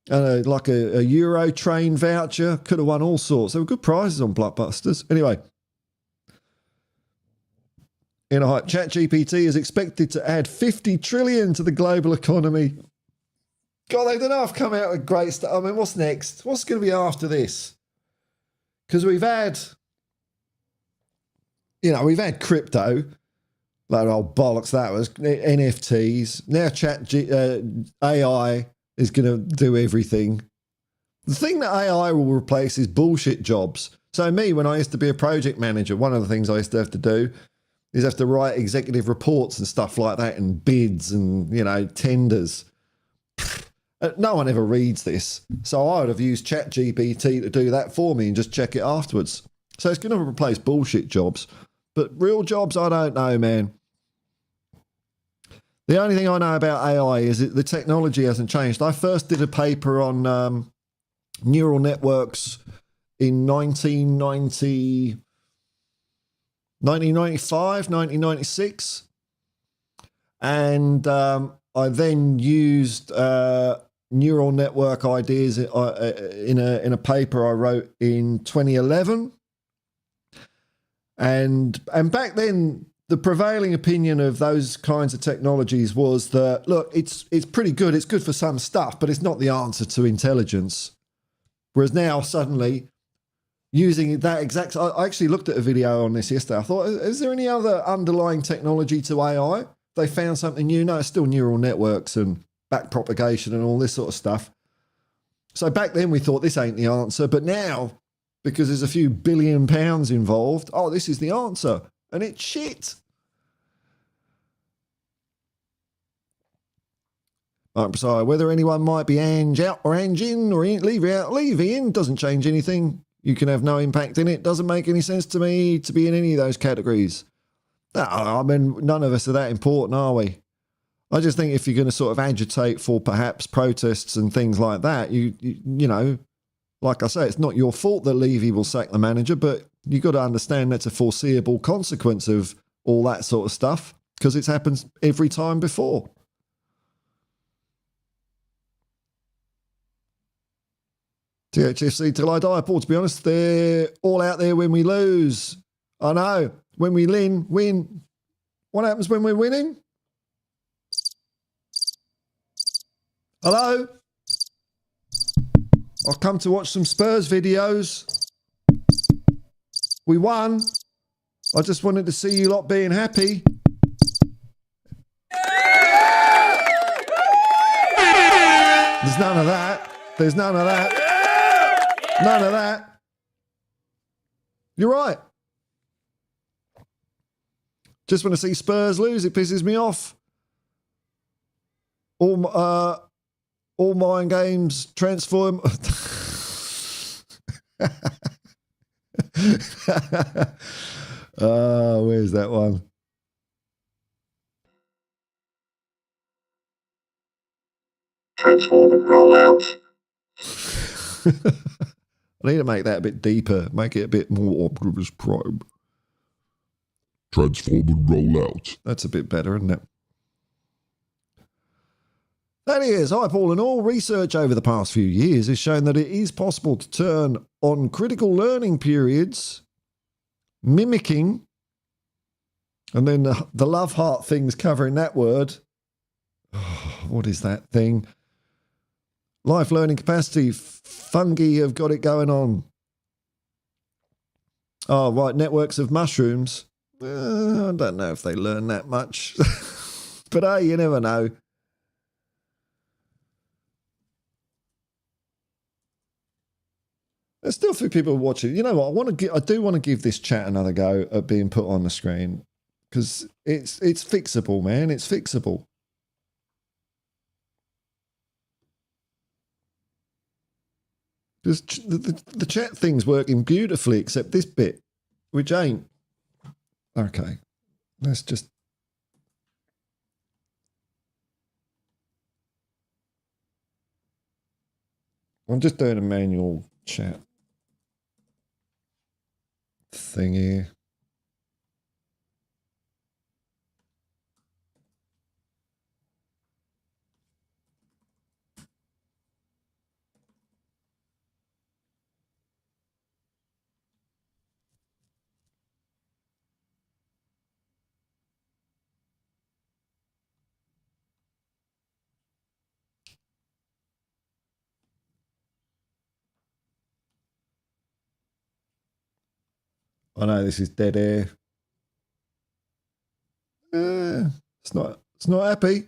a Euro train voucher. Could have won all sorts. There were good prizes on Blockbusters. Anyway. In a hype, ChatGPT is expected to add 50 trillion to the global economy. God, they don't know I've come out with great stuff. I mean, what's next? What's going to be after this? Because we've had crypto, like old bollocks that was, NFTs. Now AI is going to do everything. The thing that AI will replace is bullshit jobs. So me, when I used to be a project manager, one of the things I used to have to do is have to write executive reports and stuff like that and bids and, you know, tenders. No one ever reads this. So I would have used ChatGPT to do that for me and just check it afterwards. So it's going to replace bullshit jobs. But real jobs, I don't know, man. The only thing I know about AI is that the technology hasn't changed. I first did a paper on neural networks in 1995, 1996. And I then used neural network ideas in a paper I wrote in 2011. And back then, the prevailing opinion of those kinds of technologies was that, look, it's pretty good. It's good for some stuff, but it's not the answer to intelligence. Whereas now, suddenly, using that exact... I actually looked at a video on this yesterday. I thought, is there any other underlying technology to AI? They found something new? No, it's still neural networks and back propagation and all this sort of stuff. So back then, we thought this ain't the answer. But now, because there's a few billion pounds involved, oh, this is the answer. And it's shit. Right, so whether anyone might be Ange out or Ange in or leave out, leave in, doesn't change anything. You can have no impact in it. Doesn't make any sense to me to be in any of those categories. No, I mean, none of us are that important, are we? I just think if you're going to sort of agitate for perhaps protests and things like that, you know, like I say, it's not your fault that Levy will sack the manager, but you've got to understand that's a foreseeable consequence of all that sort of stuff because it's happened every time before. THFC till I die. Paul, to be honest, they're all out there when we lose. I know. When we win. What happens when we're winning? Hello? I've come to watch some Spurs videos. We won. I just wanted to see you lot being happy. There's none of that. There's none of that. None of that. You're right. Just want to see Spurs lose. It pisses me off. All mind games transform. Where's that one? Transform and roll out. I need to make that a bit deeper. Make it a bit more Optimus Prime. Transform and roll out. That's a bit better, isn't it? That is, hi Paul and all, research over the past few years has shown that it is possible to turn on critical learning periods, mimicking, and then the love heart thing's covering that word. Oh, what is that thing? Life learning capacity, fungi have got it going on. Oh, right, networks of mushrooms. I don't know if they learn that much. But hey, you never know. There's still a few people watching. You know what? I do want to give this chat another go at being put on the screen because it's fixable, man. It's fixable. Because the chat thing's working beautifully, except this bit, which ain't. Okay, let's just. I'm just doing a manual chat thing here. I know this is dead air. It's not happy. Is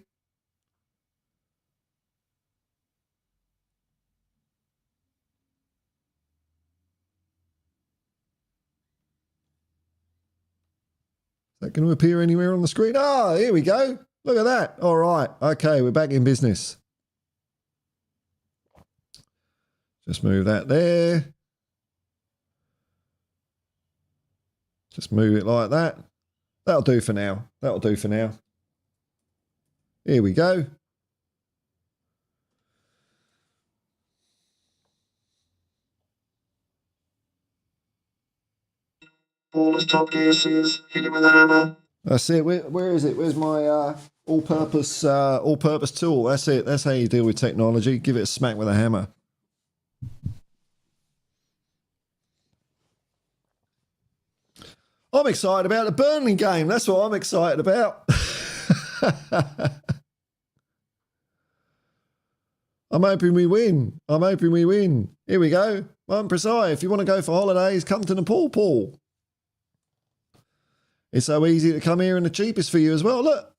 that going to appear anywhere on the screen? Ah, here we go. Look at that. All right. Okay, we're back in business. Just move that there. Just move it like that. That'll do for now. That'll do for now. Here we go. Ball as Top Gear says, hit it with a hammer. That's it. Where is it? Where's my all-purpose tool? That's it. That's how you deal with technology. Give it a smack with a hammer. I'm excited about the Burnley game. That's what I'm excited about. I'm hoping we win. I'm hoping we win. Here we go. Mum Presai, if you want to go for holidays, come to Nepal, Paul. It's so easy to come here and the cheapest for you as well. Look,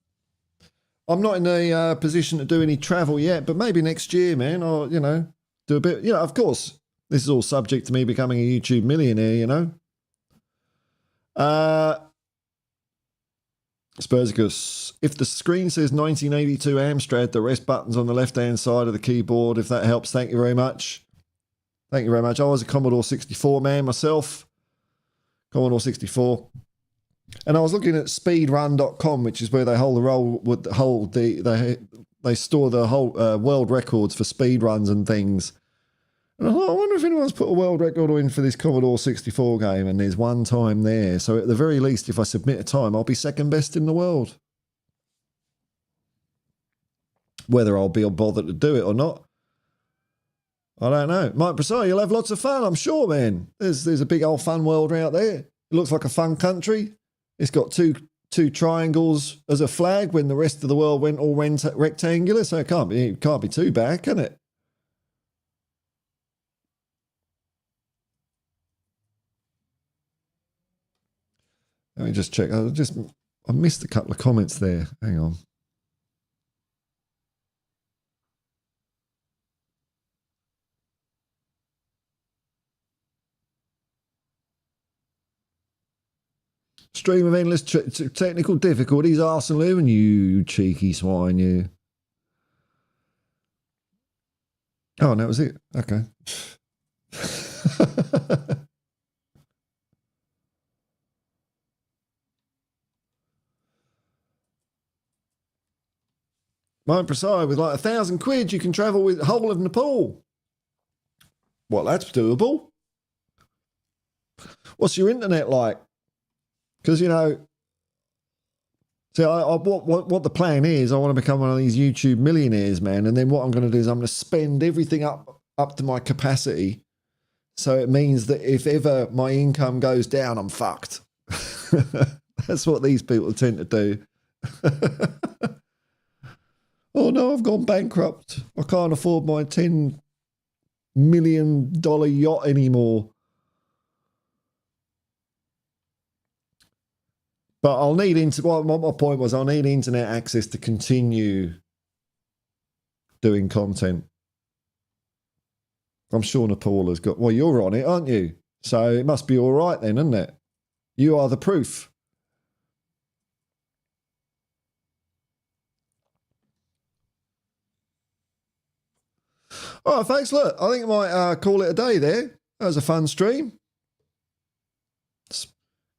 I'm not in a position to do any travel yet, but maybe next year, man, I'll, do a bit. Of course, this is all subject to me becoming a YouTube millionaire, Spursicus, if the screen says 1982 Amstrad, the rest buttons on the left-hand side of the keyboard, if that helps, thank you very much. Thank you very much. I was a Commodore 64 man myself. Commodore 64. And I was looking at speedrun.com, which is where they they store the whole world records for speedruns and things. And I thought, I wonder if anyone's put a world record in for this Commodore 64 game, and there's one time there. So at the very least, if I submit a time, I'll be second best in the world. Whether I'll be bothered to do it or not, I don't know. Mike Broussard, you'll have lots of fun, I'm sure, man. There's a big old fun world out there. It looks like a fun country. It's got two two triangles as a flag when the rest of the world went all rectangular. So it can't be too bad, can it? Let me just check. I missed a couple of comments there. Hang on. Stream of endless technical difficulties, Arsenal, and you cheeky swine, you. Oh, and that was it. Okay. Mine Prasad, with like £1,000, you can travel with the whole of Nepal. Well, that's doable. What's your internet like? Because, you know, so what the plan is, I want to become one of these YouTube millionaires, man. And then what I'm going to do is I'm going to spend everything up to my capacity. So it means that if ever my income goes down, I'm fucked. That's what these people tend to do. Oh, no, I've gone bankrupt. I can't afford my $10 million yacht anymore. But I'll need what my point was, I'll need internet access to continue doing content. I'm sure Nepal has got... Well, you're on it, aren't you? So it must be all right then, isn't it? You are the proof. All right, folks, look, I think I might call it a day there. That was a fun stream.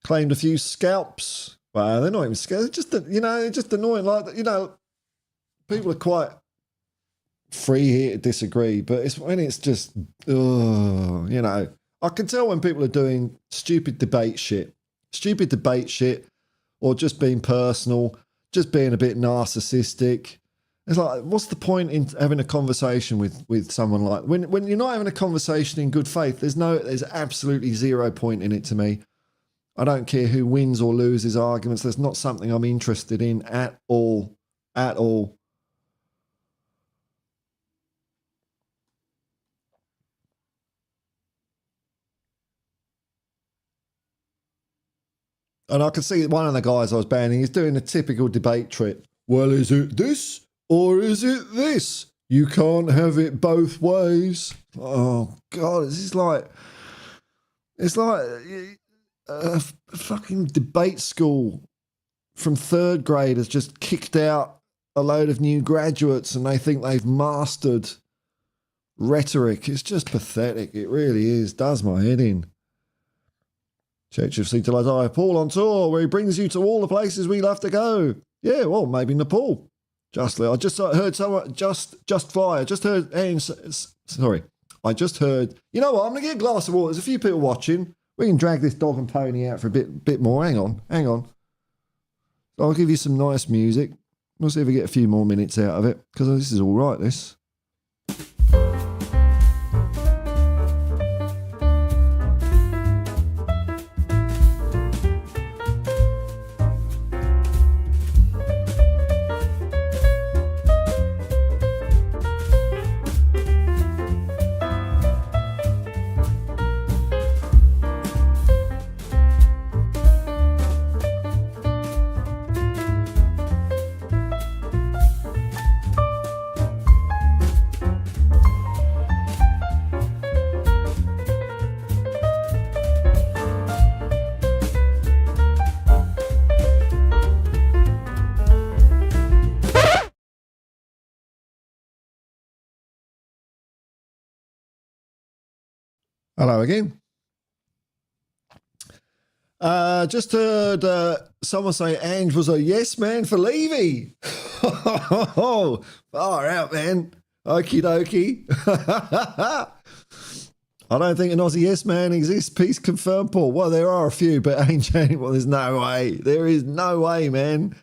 Claimed a few scalps. Well, they're not even scalps. Just, just annoying. Like, people are quite free here to disagree, but it's when it's just, I can tell when people are doing stupid debate shit, or just being personal, just being a bit narcissistic. It's like, what's the point in having a conversation with someone like when you're not having a conversation in good faith? There's absolutely zero point in it to me. I don't care who wins or loses arguments. That's not something I'm interested in at all. At all. And I can see one of the guys I was banning, he's doing a typical debate trip. Well, is it this or is it this? You can't have it both ways. Oh, God, it's like a fucking debate school from third grade has just kicked out a load of new graduates and they think they've mastered rhetoric. It's just pathetic. It really is. Does my head in. HFC till I die. Paul on tour where he brings you to all the places we love to go. Yeah, well, maybe Nepal. Justly. I just heard someone, just fly. I just heard, I just heard, you know what, I'm going to get a glass of water. There's a few people watching. We can drag this dog and pony out for a bit more. Hang on. I'll give you some nice music. We'll see if we get a few more minutes out of it, because this is all right, this. Hello again. Just heard someone say Ange was a yes man for Levy. Oh, far out, man. Okie dokie. I don't think an Aussie yes man exists. Peace confirmed, Paul. Well, there are a few, but Ange, well, there's no way. There is no way, man.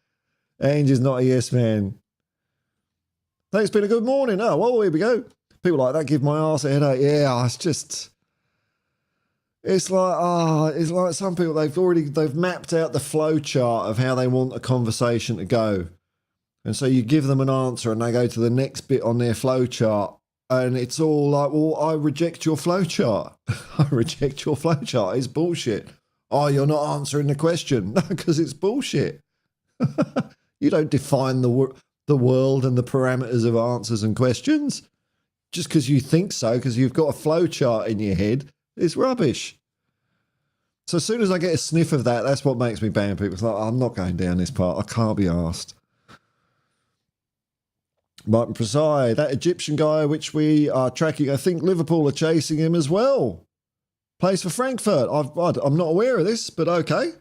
Ange is not a yes man. Thanks, been a good morning. Oh, well, here we go. People like that give my arse a headache. Yeah, it's just... It's like some people, they've mapped out the flow chart of how they want a conversation to go. And so you give them an answer and they go to the next bit on their flow chart. And it's all like, well, I reject your flow chart. I reject your flow chart. It's bullshit. Oh, you're not answering the question. No, because it's bullshit. You don't define the world and the parameters of answers and questions. Just because you think so, because you've got a flow chart in your head, it's rubbish. So as soon as I get a sniff of that, that's what makes me ban people. It's like, I'm not going down this part. I can't be asked. Martin Preside, that Egyptian guy which we are tracking, I think Liverpool are chasing him as well. Plays for Frankfurt. I'm not aware of this, but okay.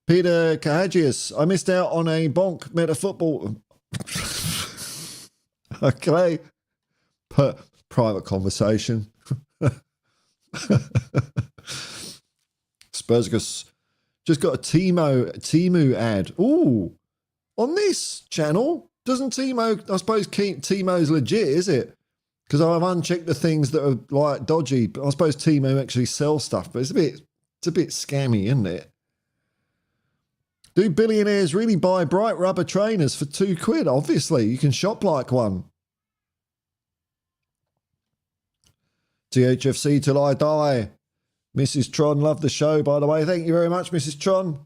Peter Kahagius, I missed out on a bonk meta football. Okay. Private conversation. Spursgus just got a Timu ad. Ooh. On this channel, doesn't Timo, I suppose Timo's legit, is it? Because I've unchecked the things that are like dodgy, but I suppose Timo actually sells stuff, but it's a bit scammy, isn't it? Do billionaires really buy bright rubber trainers for £2? Obviously, you can shop like one. THFC till I die. Mrs. Tron, love the show, by the way. Thank you very much, Mrs. Tron.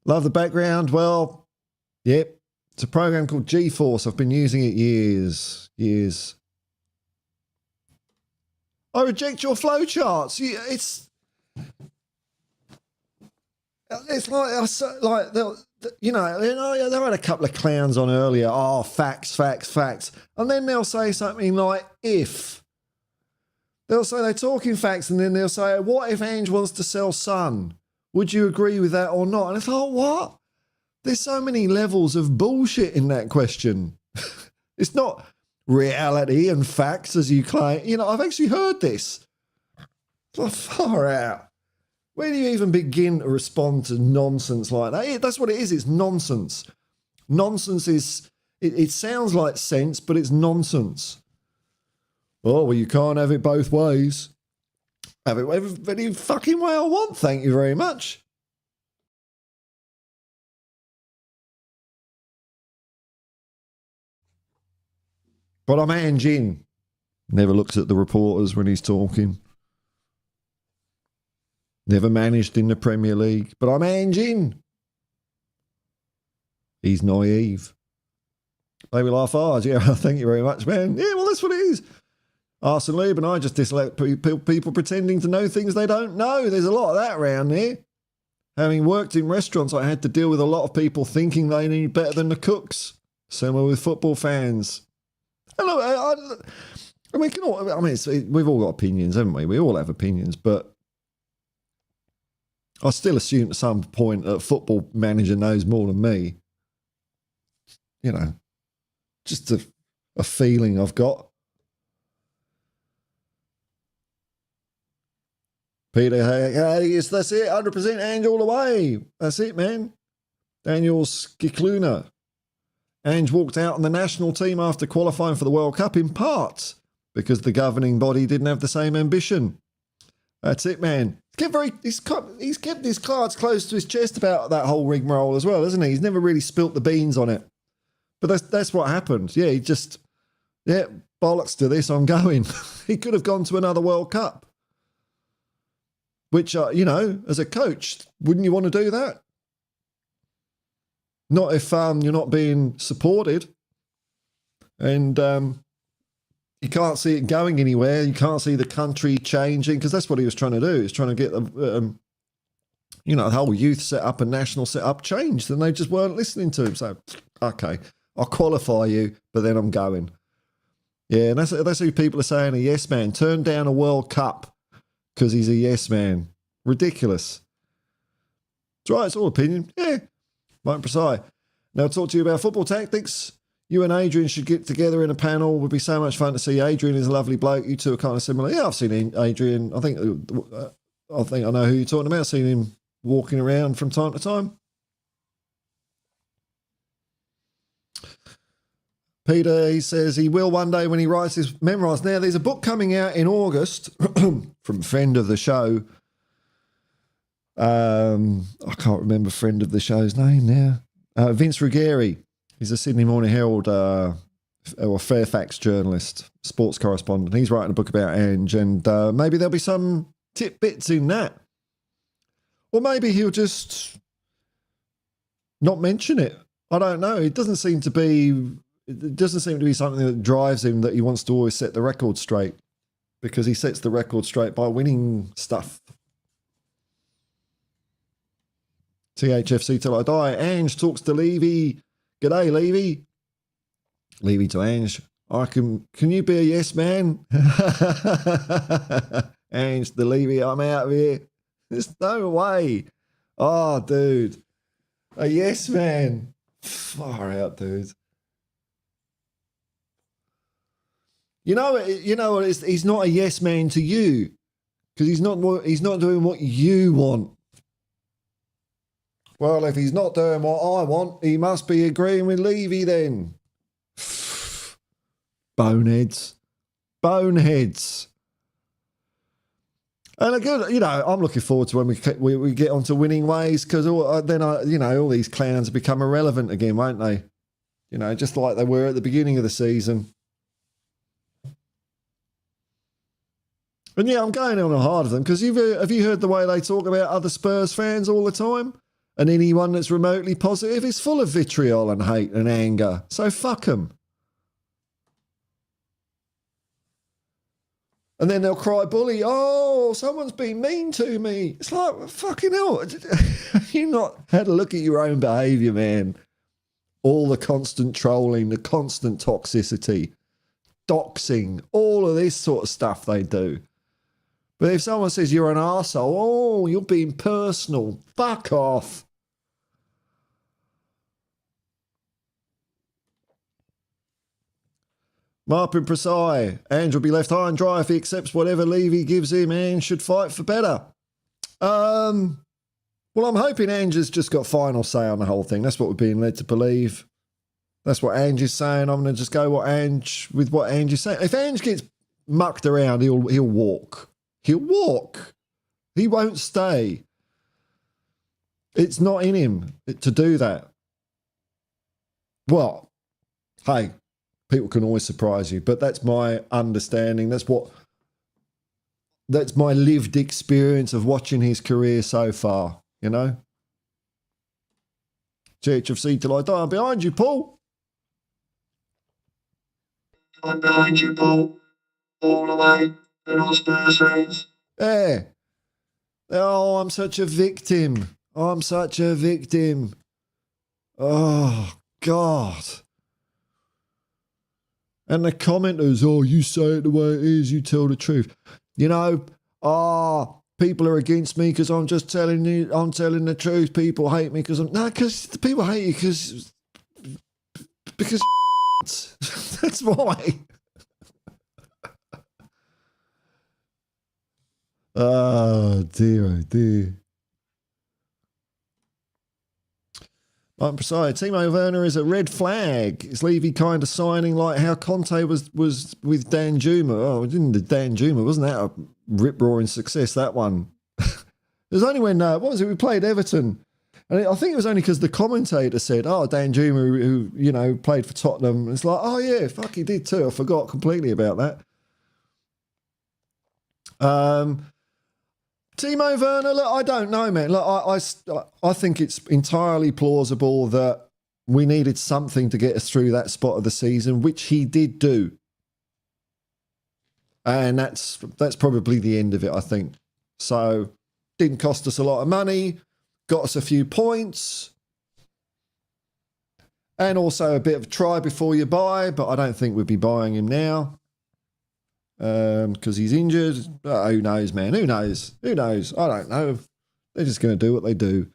Love the background. Well, yep. It's a program called GeForce. I've been using it years. I reject your flowcharts. It's like you know, they had a couple of clowns on earlier. Oh, facts. And then they'll say something like, if. They'll say they're talking facts, and then they'll say, what if Ange wants to sell Sun? Would you agree with that or not? And it's like, what? There's so many levels of bullshit in that question. It's not reality and facts as you claim. You know, I've actually heard this. Like, far out. Where do you even begin to respond to nonsense like that? That's what it is. It's nonsense. Nonsense is, it sounds like sense, but it's nonsense. Oh, well, you can't have it both ways. Have it any fucking way I want, thank you very much. But I'm Ange in. Never looks at the reporters when he's talking. Never managed in the Premier League. But I'm Ange in. He's naive. Maybe laugh hard. Yeah, thank you very much, man. Yeah, well, that's what it is. Arsene Lieb and I just dislike people pretending to know things they don't know. There's a lot of that around here. Having worked in restaurants, I had to deal with a lot of people thinking they knew better than the cooks. Similar with football fans. We've all got opinions, haven't we? We all have opinions, but I still assume at some point a football manager knows more than me. You know, just a feeling I've got. Peter, hey, that's it, 100% Ange all the way. That's it, man. Daniel Skikluna. Ange walked out on the national team after qualifying for the World Cup in part because the governing body didn't have the same ambition. That's it, man. He's kept his cards close to his chest about that whole rigmarole as well, hasn't he? He's never really spilt the beans on it. But that's what happened. Yeah, he just, bollocks to this, I'm going. He could have gone to another World Cup. Which, as a coach, wouldn't you want to do that? Not if you're not being supported and you can't see it going anywhere. You can't see the country changing, because that's what he was trying to do. He was trying to get the whole youth set up and national set up changed, and they just weren't listening to him. So, okay, I'll qualify you, but then I'm going. Yeah, and that's who people are saying a yes man. Turned down a World Cup because he's a yes man. Ridiculous. It's right, it's all opinion. Yeah. Mike Preside. Now I'll talk to you about football tactics. You and Adrian should get together in a panel. It would be so much fun to see. Adrian is a lovely bloke. You two are kind of similar. Yeah, I've seen Adrian. I think I know who you're talking about. I've seen him walking around from time to time. Peter, he says he will one day when he writes his memoirs. Now, there's a book coming out in August from friend of the show. I can't remember friend of the show's name now. Vince Ruggieri. He's a Sydney Morning Herald or Fairfax journalist, sports correspondent. He's writing a book about Ange, and maybe there'll be some tidbits in that. Or maybe he'll just not mention it. I don't know. It doesn't seem to be something that drives him, that he wants to always set the record straight, because he sets the record straight by winning stuff. THFC till I die. Ange talks to Levy. G'day, Levy. Levy to Ange. Can you be a yes man? Ange to Levy, I'm out of here. There's no way. Oh, dude. A yes man. Far out, dude. You know, he's not a yes man to you, because he's not doing what you want. Well, if he's not doing what I want, he must be agreeing with Levy then. Boneheads. And again, I'm looking forward to when we get onto winning ways, because then all these clowns become irrelevant again, won't they? Just like they were at the beginning of the season. And yeah, I'm going on hard of them, because have you heard the way they talk about other Spurs fans all the time? And anyone that's remotely positive is full of vitriol and hate and anger. So fuck them. And then they'll cry bully. Oh, someone's been mean to me. It's like, fucking hell. Have you not had a look at your own behaviour, man? All the constant trolling, the constant toxicity, doxing, all of this sort of stuff they do. But if someone says you're an arsehole, oh, you're being personal. Fuck off. Marpin Presai, Ange will be left high and dry if he accepts whatever Levy gives him. Ange should fight for better. Well, I'm hoping Ange has just got final say on the whole thing. That's what we're being led to believe. That's what Ange is saying. I'm going to just go with what Ange is saying. If Ange gets mucked around, he'll walk. He'll walk. He won't stay. It's not in him to do that. Well, hey, people can always surprise you, but that's my understanding. That's my lived experience of watching his career so far, GHFC till I die. I'm behind you, Paul. I'm behind you, Paul. All the way. And all Spurs fans. Yeah. Oh, I'm such a victim. Oh, God. And the commenters, oh, you say it the way it is, you tell the truth. People are against me because I'm just telling the truth. People hate me because because people hate you because that's why. Oh dear. Martin Preside, Timo Werner is a red flag. Is Levy kind of signing like how Conte was with Dan Juma? Oh, didn't the Dan Juma, wasn't that a rip-roaring success, that one? It was only when, we played Everton. And I think it was only because the commentator said, oh, Dan Juma, who played for Tottenham. And it's like, oh, yeah, fuck, he did too. I forgot completely about that. Timo Werner, look, I don't know, man. Look, I think it's entirely plausible that we needed something to get us through that spot of the season, which he did do. And that's probably the end of it, I think. So, didn't cost us a lot of money, got us a few points, and also a bit of try before you buy, but I don't think we'd be buying him now. Because he's injured. Who knows, man? Who knows? I don't know. They're just going to do what they do.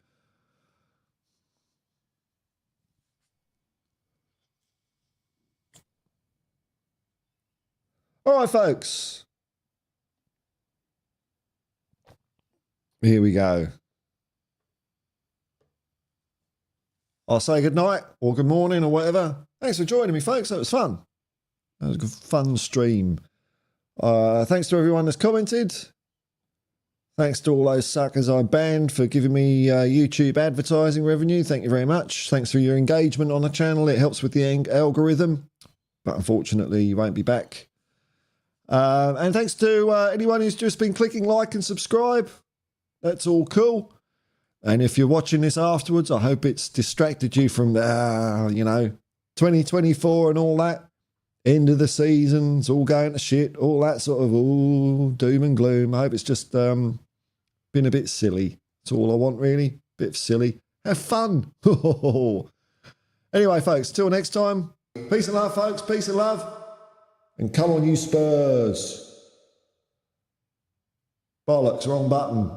All right, folks. Here we go. I'll say good night or good morning or whatever. Thanks for joining me, folks. That was fun. That was a good, fun stream. Thanks to everyone that's commented. Thanks to all those suckers I banned for giving me YouTube advertising revenue. Thank you very much. Thanks for your engagement on the channel. It helps with the algorithm. But unfortunately, you won't be back. And thanks to anyone who's just been clicking like and subscribe. That's all cool. And if you're watching this afterwards, I hope it's distracted you from, 2024 and all that. End of the season, it's all going to shit, all that sort of doom and gloom. I hope it's just been a bit silly. That's all I want, really. Bit silly. Have fun. Anyway, folks, till next time. Peace and love, folks. Peace and love. And come on, you Spurs. Bollocks, wrong button.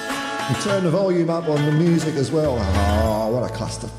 And turn the volume up on the music as well. Oh, what a cluster.